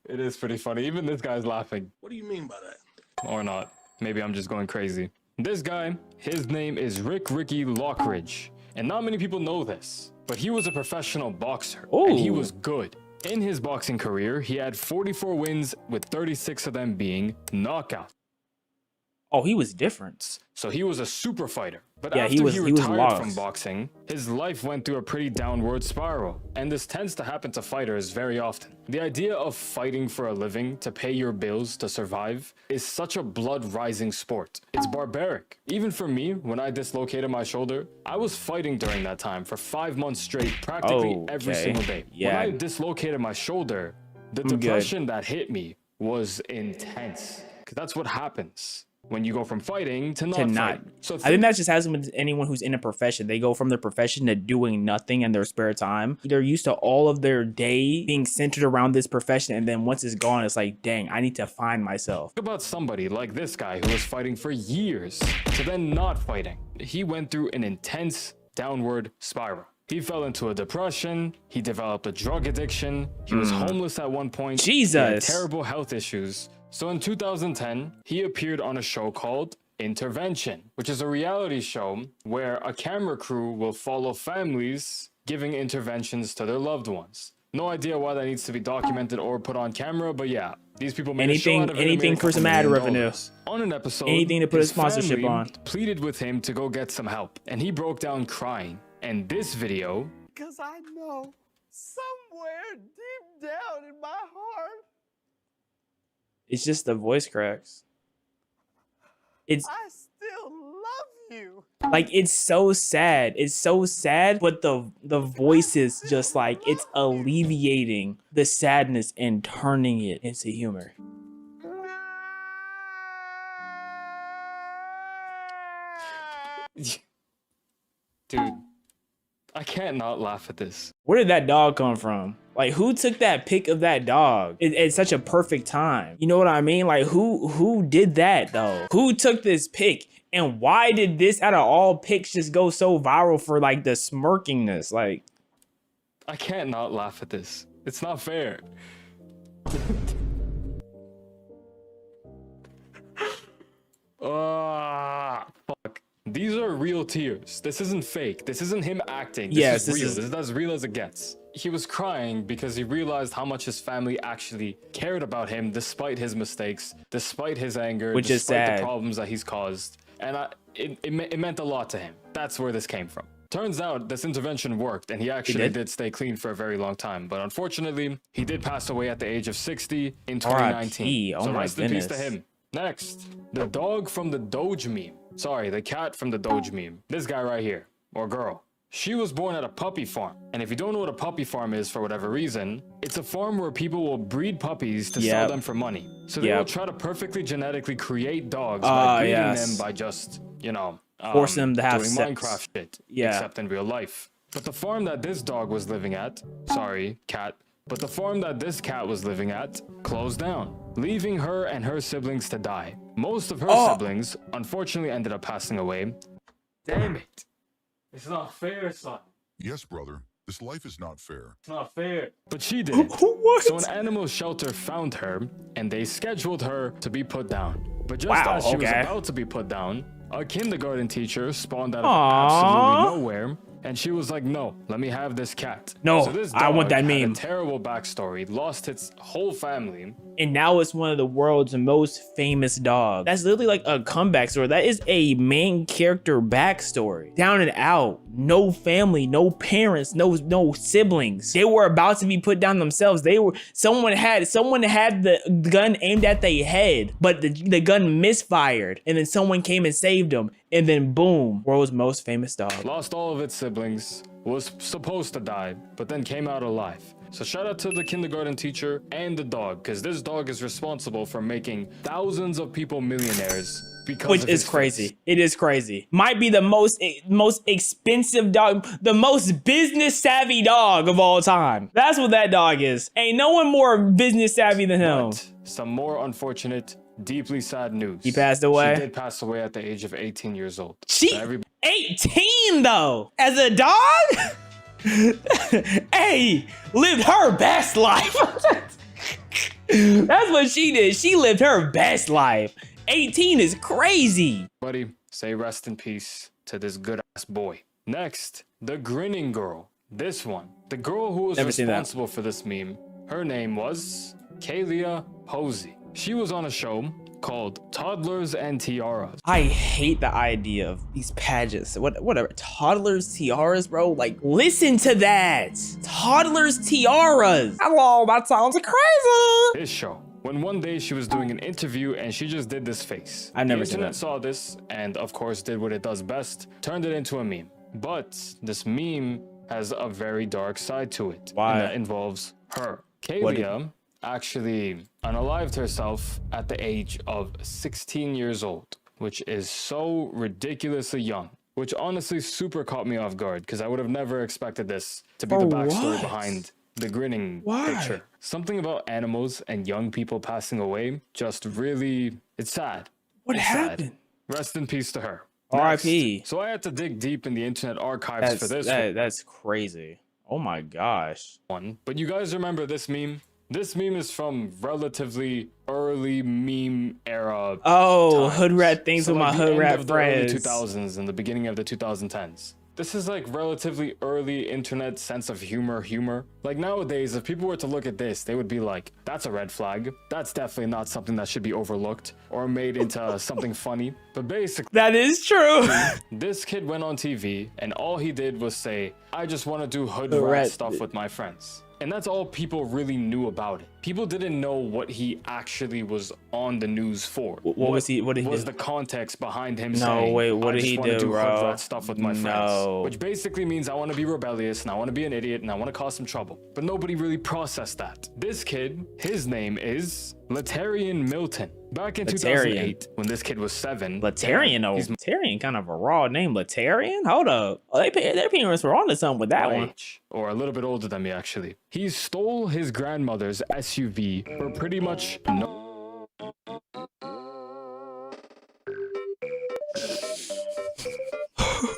it is pretty funny. Even this guy's laughing. What do you mean by that? Or not. Maybe I'm just going crazy. This guy, his name is Ricky Lockridge. And not many people know this, but he was a professional boxer. Ooh. And he was good. In his boxing career, he had 44 wins, with 36 of them being knockouts. Oh, he was different. So he was a super fighter. But yeah, after he was retired lost from boxing, his life went through a pretty downward spiral. And this tends to happen to fighters very often. The idea of fighting for a living to pay your bills to survive is such a blood-rising sport. It's barbaric. Even for me, when I dislocated my shoulder, I was fighting during that time for 5 months straight, practically every single day. Yeah. When I dislocated my shoulder, the depression that hit me was intense. Because that's what happens when you go from fighting to not To not. fighting. So I think that just happens with anyone who's in a profession. They go from their profession to doing nothing in their spare time. They're used to all of their day being centered around this profession, and then once it's gone, it's like, dang, I need to find myself. Think about somebody like this guy who was fighting for years to then not fighting. He went through an intense downward spiral. He fell into a depression. He developed a drug addiction. He was homeless at one point. Jesus. He had terrible health issues. So in 2010, he appeared on a show called Intervention, which is a reality show where a camera crew will follow families giving interventions to their loved ones. No idea why that needs to be documented or put on camera, but yeah, these people made a show out of it. Anything for some ad revenue. On an episode, anything to put a his sponsorship family on. pleaded with him to go get some help, and he broke down crying. And this video, because I know somewhere deep down in my heart, it's just the voice cracks. It's I still love you. like, it's so sad. It's so sad, but the voice is just like, it's alleviating the sadness and turning it into humor. dude, I can't not laugh at this. Where did that dog come from? Like, who took that pic of that dog at such a perfect time? You know what I mean? Like, who did that though? Who took this pic? And why did this, out of all pics, just go so viral for like the smirkingness? Like, I can't not laugh at this. It's not fair. Fuck. These are real tears. This isn't fake. This isn't him acting. This is real. This is as real as it gets. He was crying because he realized how much his family actually cared about him despite his mistakes, despite his anger, which is despite sad. the problems that he's caused. And it meant a lot to him. That's where this came from. Turns out this intervention worked, and he actually did stay clean for a very long time. But unfortunately, he did pass away at the age of 60 in 2019. Oh so my rest in peace to goodness. him. Next, the dog from the Doge meme. Sorry, the cat from the Doge meme. This guy right here, or girl. She was born at a puppy farm. And if you don't know what a puppy farm is for whatever reason, it's a farm where people will breed puppies to sell them for money. So they will try to perfectly genetically create dogs by breeding them by just, you know, force them to have doing sex. Minecraft shit, Yeah. except in real life. But the farm that this dog was living at, sorry, cat, but the farm that this cat was living at closed down, leaving her and her siblings to die. Most of her siblings, unfortunately, ended up passing away. Damn it. It's not fair, son. Yes, brother. This life is not fair. It's not fair. But she didn't. So an animal shelter found her, and they scheduled her to be put down. But just as she was about to be put down, a kindergarten teacher spawned out of absolutely nowhere, and she was like, no, let me have this cat. No, so this I want that had meme. A terrible backstory, lost its whole family. And now it's one of the world's most famous dogs. That's literally like a comeback story. That is a main character backstory. Down and out, no family, no parents, no siblings. They were about to be put down themselves. Someone had the gun aimed at their head, but the gun misfired, and then someone came and saved them. And then boom, world's most famous dog. Lost all of its siblings, was supposed to die, but then came out alive. So shout out to the kindergarten teacher and the dog, because this dog is responsible for making thousands of people millionaires because Which of is his crazy. face. It is crazy. Might be the most expensive dog, the most business savvy dog of all time. That's what that dog is. Ain't no one more business savvy than him. But some more unfortunate, deeply sad news. He passed away? She did pass away at the age of 18 years old. She So 18 though, as a dog. Hey, lived her best life. That's what she did. She lived her best life. 18 is crazy. Buddy, say rest in peace to this good ass boy. Next, the grinning girl. This one, the girl who was responsible for this meme. Her name was Kalia Posey. She was on a show called Toddlers and Tiaras. I hate the idea of these pageants. Whatever. Toddlers, tiaras, bro. Like, listen to that. Toddlers, tiaras. Hello, that sounds crazy. This show. When one day she was doing an interview and she just did this face. I've never the seen internet that. saw this and of course did what it does best, turned it into a meme. But this meme has a very dark side to it. Why? And that involves her. Kalia actually unalived herself at the age of 16 years old, which is so ridiculously young. Which honestly super caught me off guard because I would have never expected this to be the backstory behind the grinning picture. Something about animals and young people passing away just really, it's sad. What happened? Sad. Rest in peace to her. R.I.P. So I had to dig deep in the internet archives for this one. That's crazy. Oh my gosh. But you guys remember this meme? This meme is from relatively early meme era. Oh, hood rat things with my the hood end rat of the friends. early 2000s and the beginning of the 2010s. This is like relatively early internet sense of humor. Like nowadays, if people were to look at this, they would be like, that's a red flag. That's definitely not something that should be overlooked or made into something funny. But basically, that is true. This kid went on TV and all he did was say, I just want to do hood rat stuff with my friends. And that's all people really knew about it. People didn't know what he actually was on the news for. What was he? What did he was do? the context behind him saying, No, wait, what did he do, do bro? that stuff with my friends. Which basically means I want to be rebellious and I want to be an idiot and I want to cause some trouble. But nobody really processed that. This kid, his name is Latarian Milton. Back in 2008, when this kid was 7. Latarian, kind of a raw name. Latarian? Hold up. Oh, their parents were onto something with that one. Or a little bit older than me, actually. He stole his grandmother's SUV for pretty much no...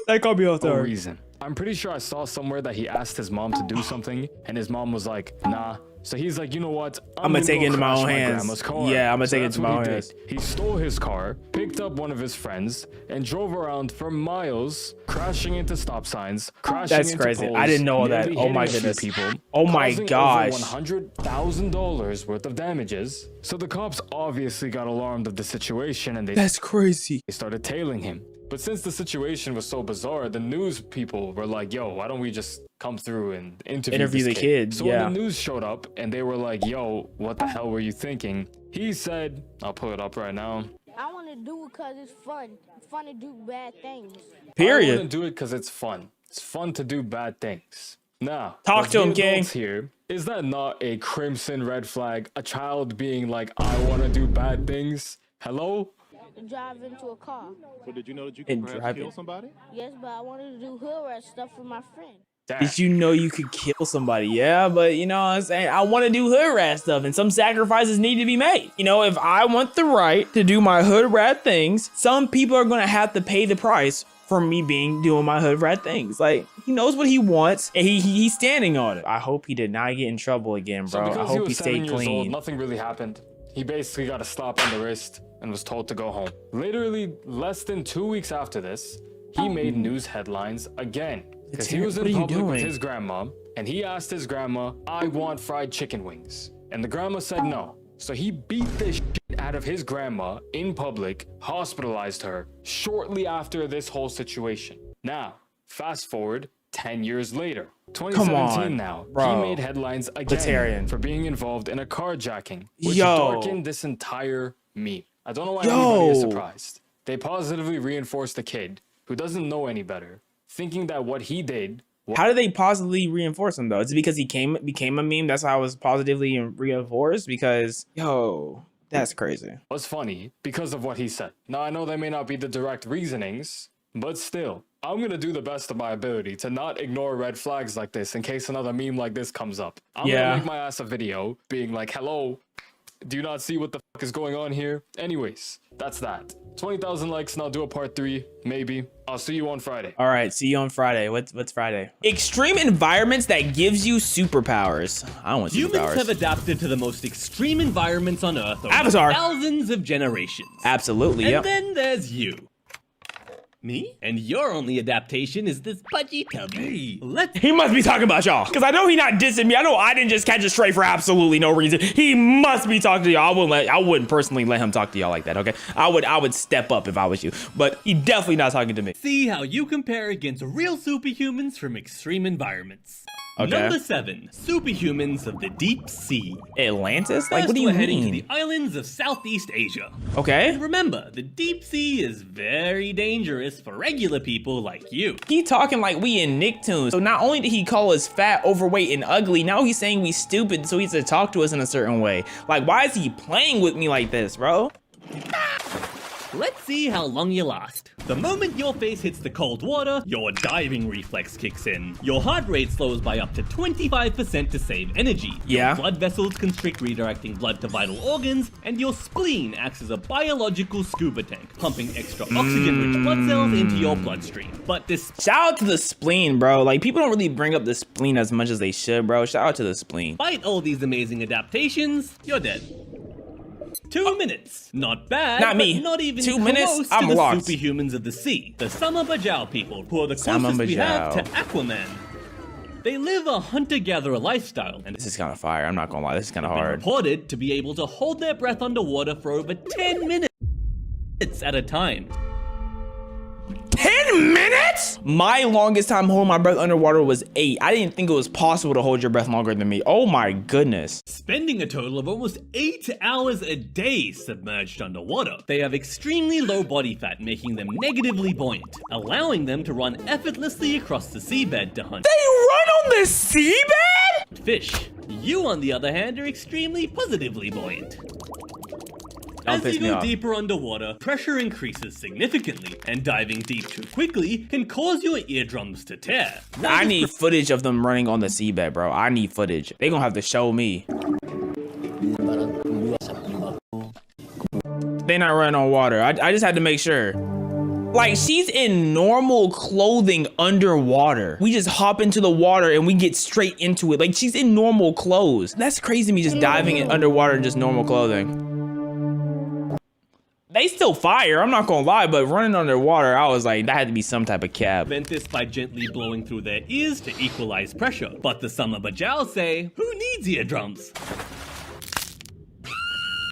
That caught me off no guard. reason. I'm pretty sure I saw somewhere that he asked his mom to do something, and his mom was like, nah. So he's like, you know what? I'm gonna take it into my own hands. Yeah, I'm gonna take it into my own hands. He stole his car, picked up one of his friends, and drove around for miles, crashing into stop signs, crashing into crazy. poles, I didn't know that. nearly Oh my hitting a few goodness. people, Oh my causing gosh. over $100,000 worth of damages. So the cops obviously got alarmed of the situation and That's crazy. they started tailing him. But since the situation was so bizarre, the news people were like, yo, why don't we just come through and interview the kid? So yeah. when the news showed up and they were like, yo, what the hell were you thinking? He said, I'll pull it up right now. I want to do it because it's fun. It's fun to do bad things. Period. I want to do it because it's fun. It's fun to do bad things. Now, talk to him, King. Here, is that not a crimson red flag? A child being like, I want to do bad things? Hello? Drive into a car. So did you know that you could perhaps kill somebody? Yes, but I wanted to do hood rat stuff with my friend. Did you know you could kill somebody? Yeah, but you know what I'm saying? I want to do hood rat stuff and some sacrifices need to be made. You know, if I want the right to do my hood rat things, some people are going to have to pay the price for me doing my hood rat things. Like, he knows what he wants and he's standing on it. I hope he did not get in trouble again, bro. I hope he stayed clean. Old, nothing really happened. He basically got a slap on the wrist and was told to go home. Literally less than 2 weeks after this, he made news headlines again. Because he was in public with his grandma, and he asked his grandma, I want fried chicken wings. And the grandma said no. So he beat the shit out of his grandma in public, hospitalized her shortly after this whole situation. Now, fast forward 10 years later. 2017 now, bro. He made headlines again for being involved in a carjacking, which darkened this entire meme. I don't know why anybody is surprised. They positively reinforced the kid, who doesn't know any better, thinking that what he did... How did they positively reinforce him, though? Is it because he became a meme? That's how it was positively reinforced? Because, yo, that's crazy. It was funny because of what he said. Now, I know they may not be the direct reasonings, but still, I'm going to do the best of my ability to not ignore red flags like this in case another meme like this comes up. I'm going to make my ass a video being like, hello, do you not see what the fuck is going on here? Anyways, that's that. 20,000 likes and I'll do a part 3, maybe. I'll see you on Friday. All right, see you on Friday. What's Friday? Extreme environments that gives you superpowers. I don't want superpowers. Humans have adapted to the most extreme environments on Earth over Avatar. thousands of generations. Absolutely, and yep. then there's you. Me? And your only adaptation is this pudgy tubby. He must be talking about y'all, because I know he not dissing me. I know I didn't just catch a stray for absolutely no reason. He must be talking to y'all. I wouldn't personally let him talk to y'all like that, okay? I would step up if I was you, but he definitely not talking to me. See how you compare against real superhumans from extreme environments. Okay. Number 7, superhumans of the deep sea. Atlantis? Like, First, what do you we're heading to mean? the islands of Southeast Asia. Okay. And remember, the deep sea is very dangerous for regular people like you. He talking like we in Nicktoons. So not only did he call us fat, overweight, and ugly, now he's saying we stupid, so he has to talk to us in a certain way. Like, why is he playing with me like this, bro? Let's see how long you last. The moment your face hits the cold water, your diving reflex kicks in. Your heart rate slows by up to 25% to save energy. Yeah. Your blood vessels constrict, redirecting blood to vital organs, and your spleen acts as a biological scuba tank, pumping extra oxygen-rich blood cells into your bloodstream. But this— Shout out to the spleen, bro. Like, people don't really bring up the spleen as much as they should, bro. Shout out to the spleen. Despite all these amazing adaptations, you're dead. 2 minutes. Not bad. Not me. But not even 2 close minutes? to I'm the locked. superhumans of the sea, the Sama Bajau people, who are the Sama closest we have to Bajau. Aquaman. They live a hunter-gatherer lifestyle, and This is kind of fire. I'm not gonna lie. This is kind of been hard. reported to be able to hold their breath underwater for over 10 minutes at a time. 10 minutes? My longest time holding my breath underwater was 8. I didn't think it was possible to hold your breath longer than me. Oh my goodness. Spending a total of almost 8 hours a day submerged underwater. They have extremely low body fat, making them negatively buoyant, allowing them to run effortlessly across the seabed to hunt. They run on the seabed? Fish. You, on the other hand, are extremely positively buoyant. Don't As piss you me go off. deeper underwater, pressure increases significantly, and diving deep too quickly can cause your eardrums to tear. I need footage of them running on the seabed, bro. I need footage. They gonna have to show me. They not running on water. I just had to make sure. Like, she's in normal clothing underwater. We just hop into the water and we get straight into it. Like, she's in normal clothes. That's crazy, me just diving in underwater in just normal clothing. They still fire, I'm not gonna lie, but running underwater, I was like, that had to be some type of cab. Prevent this by gently blowing through their ears to equalize pressure. But the Sama Bajau say, who needs eardrums?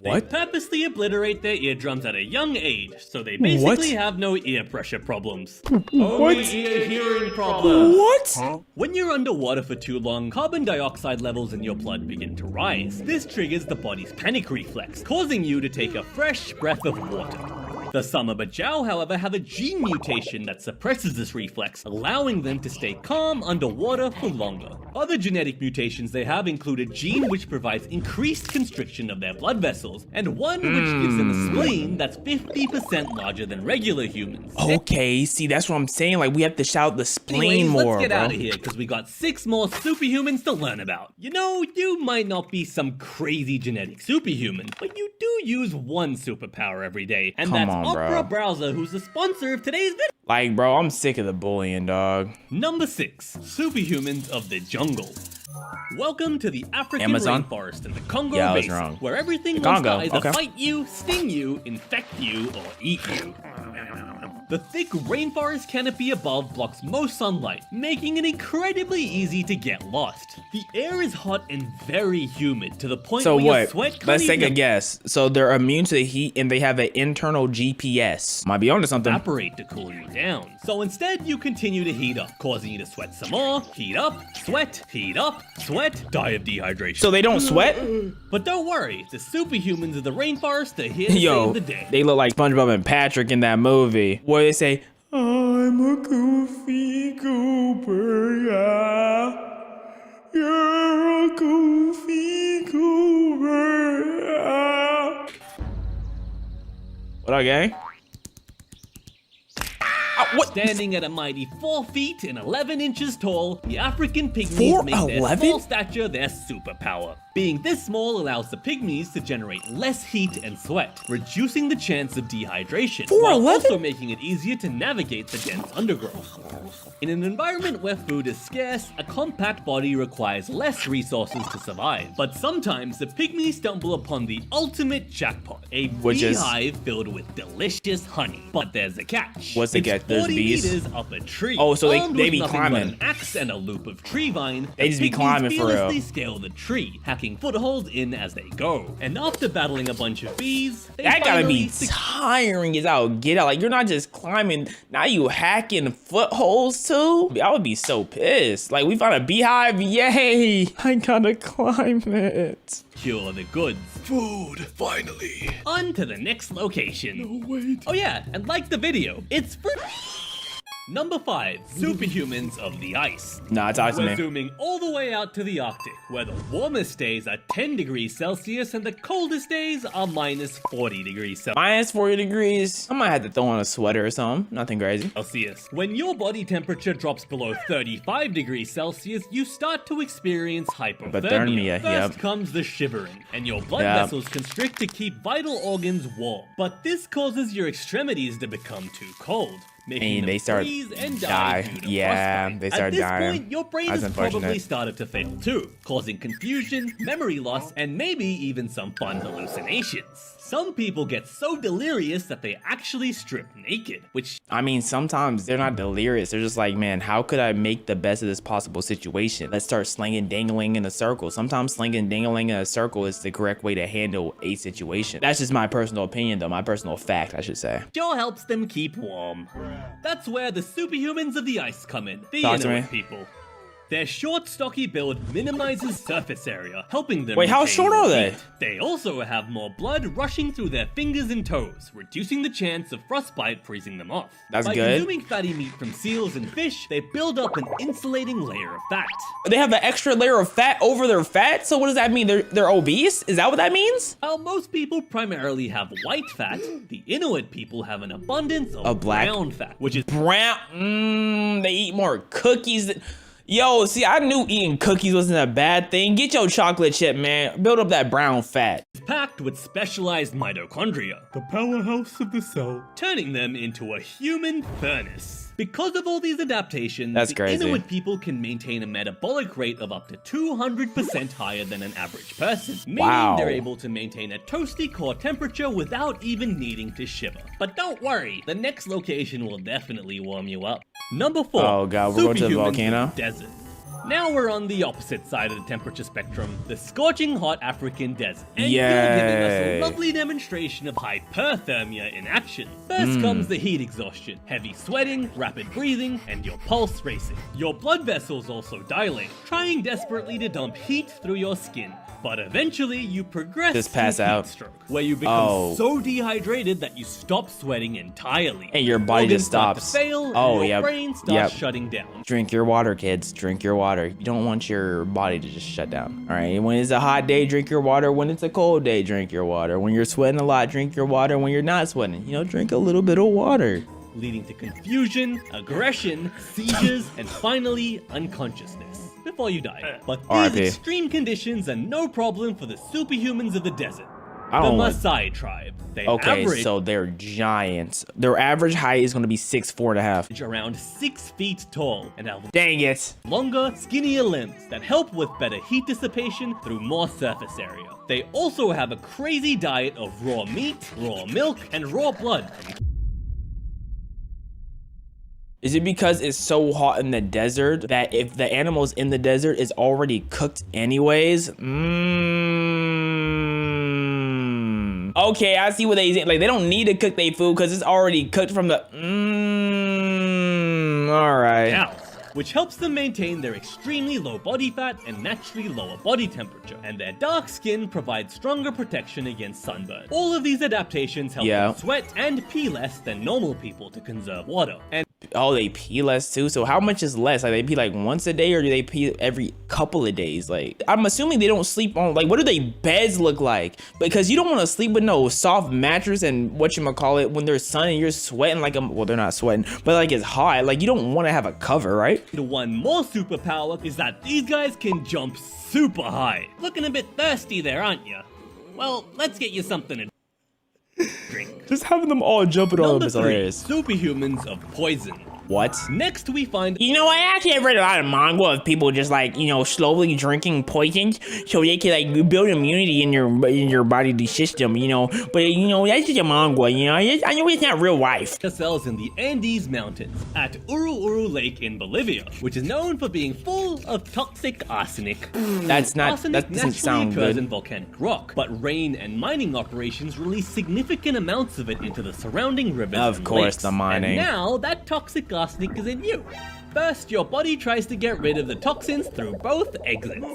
What? They purposely obliterate their eardrums at a young age, so they basically have no ear pressure problems. Only ear hearing problems. What? When you're underwater for too long, carbon dioxide levels in your blood begin to rise. This triggers the body's panic reflex, causing you to take a fresh breath of water. The Sama Bajau, however, have a gene mutation that suppresses this reflex, allowing them to stay calm underwater for longer. Other genetic mutations they have include a gene which provides increased constriction of their blood vessels, and one which gives them a spleen that's 50% larger than regular humans. Okay, see, that's what I'm saying. Like, we have to shout the spleen Anyways, more, let's get bro. out of here, because we got 6 more superhumans to learn about. You know, you might not be some crazy genetic superhuman, but you do use one superpower every day, and Come that's on, Opera bro. Browser, who's the sponsor of today's video. Like, bro, I'm sick of the bullying, dog. Number 6, superhumans of the jungle. Welcome to the African Amazon? rainforest in the Congo Yeah, I was Basin, wrong. where everything The wants to Congo, either okay. fight you, sting you, infect you, or eat you. The thick rainforest canopy above blocks most sunlight, making it incredibly easy to get lost. The air is hot and very humid, to the point So where your what? sweat can't Let's take a even guess. So they're immune to the heat and they have an internal GPS. Might be onto something. evaporate to cool you down. So instead, you continue to heat up, causing you to sweat some more, heat up, sweat, die of dehydration. So they don't sweat? But don't worry, the superhumans of the rainforest are here to Yo, save the day. they look like SpongeBob and Patrick in that movie where they say, I'm a goofy goober, yeah. You're a goofy goober, yeah. What up, gang? What? Standing at a mighty 4 feet and 11 inches tall, the African pygmies make their 4'11"? small stature their superpower. Being this small allows the pygmies to generate less heat and sweat, reducing the chance of dehydration, while 4'11"? also making it easier to navigate the dense undergrowth. In an environment where food is scarce, a compact body requires less resources to survive. But sometimes the pygmies stumble upon the ultimate jackpot, a Which is? beehive filled with delicious honey. But there's a catch. What's the It's catch? There's there's 40 bees. meters up a tree. Oh, so Armed they with be nothing but climbing. an axe and a loop of tree vine. They just be the pygmies climbing for real. fearlessly scale the tree, hacking footholds in as they go. And after battling a bunch of bees, they That gotta be finally tiring as all get out. Like, you're not just climbing, now you hacking footholds too? I would be so pissed. Like, we found a beehive, yay! I gotta climb it. secure the goods. Food, finally. On to the next location. No, wait. Oh yeah, and like the video, it's for... Number 5, Superhumans of the Ice. Nah, talk to We're me. zooming all the way out to the Arctic, where the warmest days are 10 degrees Celsius and the coldest days are minus 40 degrees Celsius. Minus 40 degrees. I might have to throw on a sweater or something. Nothing crazy. When your body temperature drops below 35 degrees Celsius, you start to experience hypothermia. Hypothermia, First yep. comes the shivering, and your blood Yep. vessels constrict to keep vital organs warm. But this causes your extremities to become too cold, making And them they start freeze and die due to Yeah, frostbite. they start At this dying. point, your brain That's has probably unfortunate. started to fail too, causing confusion, memory loss, and maybe even some fun hallucinations. Some people get so delirious that they actually strip naked, which... I mean, sometimes they're not delirious. They're just like, man, how could I make the best of this possible situation? Let's start slinging dangling in a circle. Sometimes slinging dangling in a circle is the correct way to handle a situation. That's just my personal opinion, though. My personal fact, I should say. sure helps them keep warm. That's where the Superhumans of the Ice come in, the Talk to Inuit me. people. Their short, stocky build minimizes surface area, helping them Wait, how retain short more are they? heat. They also have more blood rushing through their fingers and toes, reducing the chance of frostbite freezing them off. That's By good. consuming fatty meat from seals and fish, they build up an insulating layer of fat. They have an extra layer of fat over their fat? So what does that mean? They're obese? Is that what that means? While most people primarily have white fat, the Inuit people have an abundance of A black- brown fat, which is Brown. They eat more cookies. Yo, see, I knew eating cookies wasn't a bad thing. Get your chocolate chip, man. Build up that brown fat. packed with specialized mitochondria, the powerhouse of the cell, turning them into a human furnace. Because of all these adaptations, That's the crazy. Inuit people can maintain a metabolic rate of up to 200% higher than an average person, meaning Wow. they're able to maintain a toasty core temperature without even needing to shiver. But don't worry, the next location will definitely warm you up. Number 4. Oh god, we're going to the Superhumans volcano? of the Desert. Now we're on the opposite side of the temperature spectrum, the scorching hot African desert. And you're giving us Yay. a lovely demonstration of hyperthermia in action. First comes the heat exhaustion, heavy sweating, rapid breathing, and your pulse racing. Your blood vessels also dilate, trying desperately to dump heat through your skin. But eventually you progress Just to pass heat out. stroke, where you become Oh. so dehydrated that you stop sweating entirely. And your body Organs just start stops. to fail, Oh, and your yep. brain starts Yep. shutting down. Drink your water, kids. Drink your water. You don't want your body to just shut down. All right. When it's a hot day, drink your water. When it's a cold day, drink your water. When you're sweating a lot, drink your water. When you're not sweating, drink a little bit of water. Leading to confusion, aggression, seizures, and finally, unconsciousness before you die. But these R.I.P. extreme conditions are no problem for the superhumans of the desert. I The don't like- Maasai tribe. They Okay, average so they're giants. Their average height is going to be 6'4.5". around 6 feet tall and have Dang it. longer, skinnier limbs that help with better heat dissipation through more surface area. They also have a crazy diet of raw meat, raw milk, and raw blood. Is it because it's so hot in the desert that if the animals in the desert is already cooked anyways? Okay, I see what they say. Like, they don't need to cook their food because it's already cooked from the... all right. Cows, which helps them maintain their extremely low body fat and naturally lower body temperature, and their dark skin provides stronger protection against sunburn. All of these adaptations help Yeah. them sweat and pee less than normal people to conserve water. And Oh, they pee less too? So how much is less? Like, they pee like once a day, or do they pee every couple of days? Like, I'm assuming they don't sleep on, like, what do they beds look like? Because you don't want to sleep with no soft mattress and whatchamacallit when there's sun and you're sweating like well, they're not sweating, but like it's hot. Like, you don't want to have a cover, right? one more superpower is that these guys can jump super high. Looking a bit thirsty there, aren't you? Well, let's get you something to drink. Just having them all jumping on Number is 3, hilarious. superhumans of poison. What? Next, we find... You know, I actually have read a lot of manga of people just like, you know, slowly drinking poisons so they can like build immunity in your bodily system, you know. But, you know, that's just a manga, you know. I know it's not real life. Cells in the Andes Mountains at Uru Lake in Bolivia, which is known for being full of toxic arsenic. That's not, Arsenic that doesn't sound naturally occurs good. in volcanic rock, but rain and mining operations release significant amounts of it into the surrounding rivers Of and course, lakes. the mining. And now that toxic arsenic is in you. First, your body tries to get rid of the toxins through both exits.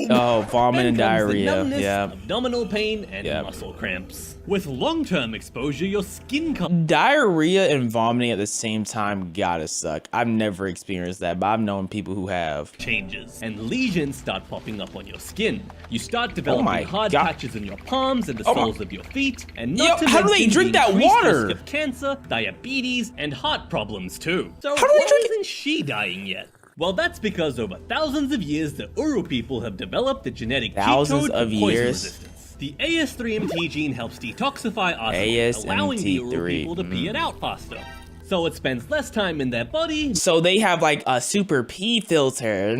Oh, vomit and Then comes the diarrhea. numbness, Yeah. abdominal pain, and muscle cramps. With long-term exposure, your skin comes... Diarrhea and vomiting at the same time gotta suck. I've never experienced that, but I've known people who have. Changes, and lesions start popping up on your skin. You start developing my hard God. patches in your palms and the Oh my- soles of your feet, and Yo, not to how do they mention drink the that increased water? risk of cancer, diabetes, and heart problems too. So How do they why drink isn't she dying yet? Well, that's because over thousands of years, the Uru people have developed the genetic cheat Thousands code for of poison years? resistance. The AS3MT gene helps detoxify arsenic, allowing the Uru ASMT3, people to pee it out faster. So it spends less time in their body. So they have like a super P filter.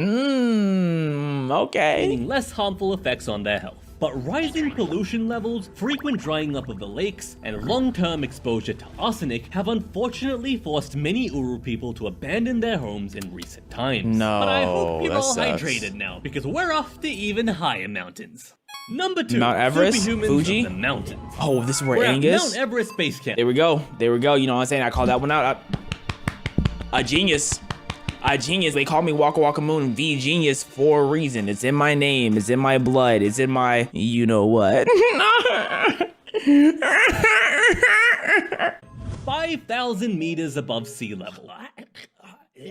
Okay. Meaning less harmful effects on their health. But rising pollution levels, frequent drying up of the lakes, and long-term exposure to arsenic have unfortunately forced many Uru people to abandon their homes in recent times. No, but I hope you're that all sucks. hydrated now, because we're off to even higher mountains. Number 2, Mount Everest? Superhumans Fuji? of the mountains. Oh, this is where We're at Angus? Mount Everest Base Camp. There we go. There we go. You know what I'm saying? I called that one out. A genius. A genius. They call me Waka Waka Moon V Genius for a reason. It's in my name. It's in my blood. It's in my you know what. 5,000 meters above sea level.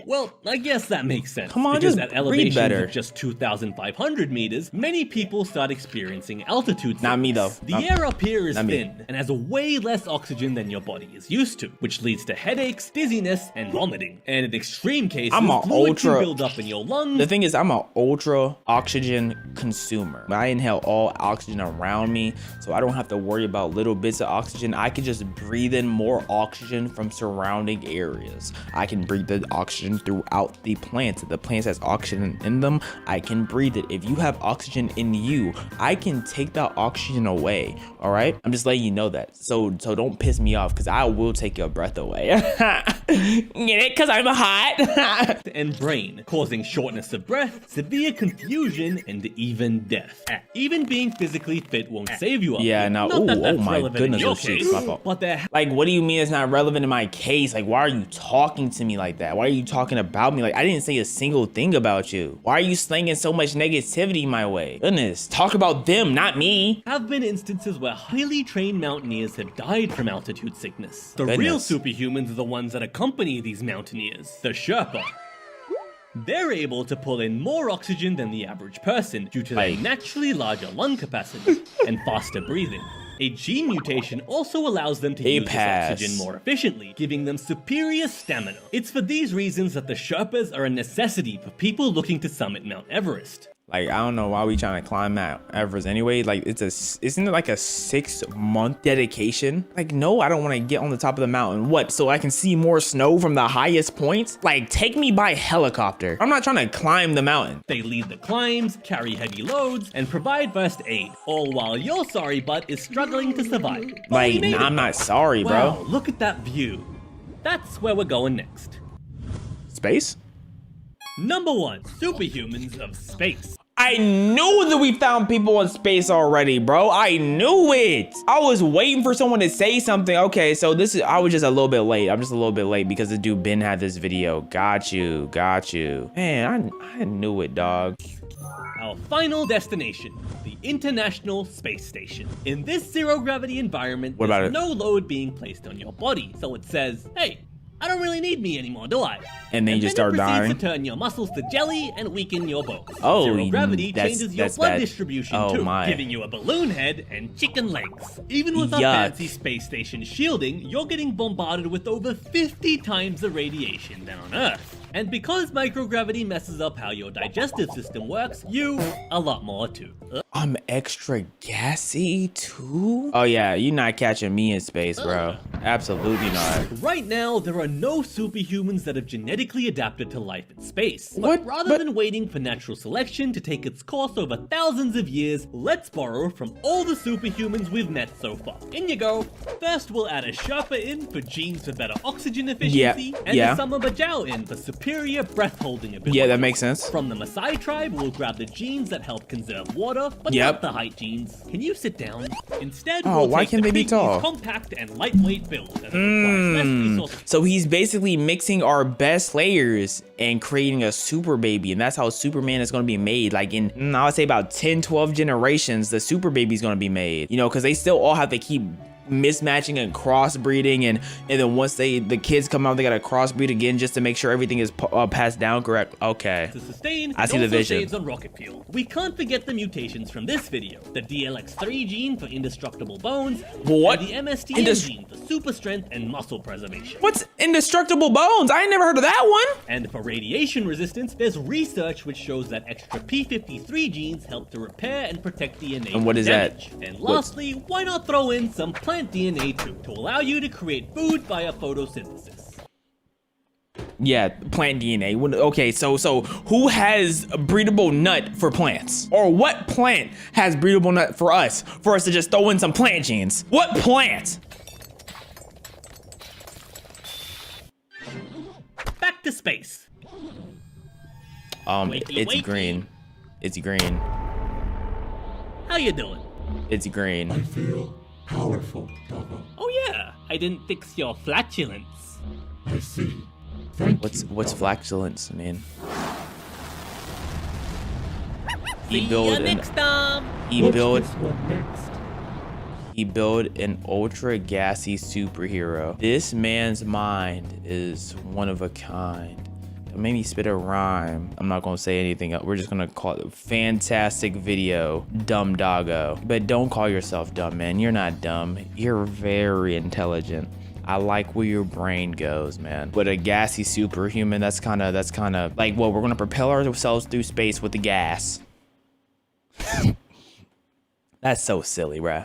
Well, I guess that makes sense. Come on, because just at breathe elevations better. of just 2,500 meters, many people start experiencing altitude sickness. Not me, though. The air up here is not me. thin and has way less oxygen than your body is used to, which leads to headaches, dizziness, and vomiting. And in extreme cases, I'm a fluid can ultra- build up in your lungs. The thing is, I'm an ultra oxygen consumer. I inhale all oxygen around me, so I don't have to worry about little bits of oxygen. I can just breathe in more oxygen from surrounding areas. I can breathe the oxygen throughout the plants. If the plants has oxygen in them, I can breathe it. If you have oxygen in you, I can take that oxygen away. All right, I'm just letting you know that. So don't piss me off, because I will take your breath away. Get it? Because I'm hot. and brain, causing shortness of breath, severe confusion, and even death. Even being physically fit won't save you up. Yeah, now, Not that ooh, that's oh my relevant goodness, in your those shit's case, my fault. but they're Like, what do you mean it's not relevant in my case? Like, why are you talking to me like that? Why are you talking about me? Like, I didn't say a single thing about you. Why are you slinging so much negativity my way? Goodness, talk about them, not me. have been instances where highly trained mountaineers have died from altitude sickness. The real Goodness. superhumans are the ones that accompany these mountaineers, the Sherpa. They're able to pull in more oxygen than the average person due to their naturally larger lung capacity and faster breathing. A gene mutation also allows them to use this oxygen more efficiently, giving them superior stamina. It's for these reasons that the Sherpas are a necessity for people looking to summit Mount Everest. Like, I don't know why we trying to climb Mount Everest anyway. Like, isn't it like a 6-month dedication? Like, no, I don't want to get on the top of the mountain. What, so I can see more snow from the highest points? Like, take me by helicopter. I'm not trying to climb the mountain. They lead the climbs, carry heavy loads, and provide first aid, all while your sorry butt is struggling to survive. But Like, we made nah, it, I'm not though. sorry, bro. Wow, look at that view. That's where we're going next. Space? Number 1, superhumans of space. I knew that we found people in space already, bro. I knew it. I was waiting for someone to say something. Okay, so I was just a little bit late. I'm just a little bit late because the dude Ben had this video. Got you. Man, I knew it, dog. Our final destination, the International Space Station. In this zero-gravity environment, What about there's it? no load being placed on your body, so it says, hey, I don't really need me anymore, do I? And then you just start it proceeds dying. to turn your muscles to jelly and weaken your bones. Oh, Zero gravity that's changes your bad. blood distribution Oh, too, my. giving you a balloon head and chicken legs. Even with our Yuck. fancy space station shielding, you're getting bombarded with over 50 times the radiation than on Earth. And because microgravity messes up how your digestive system works, you a lot more too. I'm extra gassy too? Oh yeah, you're not catching me in space, bro. Absolutely not. Right now, there are are no superhumans that have genetically adapted to life in space. What? But rather than waiting for natural selection to take its course over thousands of years, let's borrow from all the superhumans we've met so far. In you go. First, we'll add a Sherpa in for genes for better oxygen efficiency, and a Summer Bajau in for superior breath-holding ability. Yeah, that makes sense. From the Maasai tribe, we'll grab the genes that help conserve water, but not the height genes. Can you sit down? Instead, we'll why take can't the they be Pygmies tall? compact and lightweight build, as it requires less resources. So he's basically mixing our best layers and creating a super baby, and that's how Superman is going to be made. Like in, I would say about 10, 12 generations, the super baby is going to be made. You know, because they still all have to keep mismatching and crossbreeding, and then once the kids come out, they gotta crossbreed again just to make sure everything is passed down correct. Okay, To sustain, I see the vision. saves on rocket fuel. We can't forget the mutations from this video: the DLX3 gene for indestructible bones, What? and the MSTN gene for super strength and muscle preservation. What's indestructible bones? I ain't never heard of that one. And for radiation resistance, there's research which shows that extra P53 genes help to repair and protect DNA. And what from is that? damage. And lastly, why not throw in some plant DNA too, to allow you to create food via photosynthesis? Yeah, plant DNA. Okay, so who has a breedable nut for plants? Or what plant has breedable nut for us to just throw in some plant genes? What plant? Back to space. It's green. It's green. How you doing? It's green. I feel powerful, Doggo. Oh yeah, I didn't fix your flatulence. I see. Thank you. What's flatulence, man? See ya next time. He built an ultra gassy superhero. This man's mind is one of a kind. Don't make me spit a rhyme. I'm not gonna say anything else. We're just gonna call it a fantastic video, dumb doggo. But don't call yourself dumb, man. You're not dumb. You're very intelligent. I like where your brain goes, man. But a gassy superhuman, that's kind of like, well, we're gonna propel ourselves through space with the gas. That's so silly, bruh.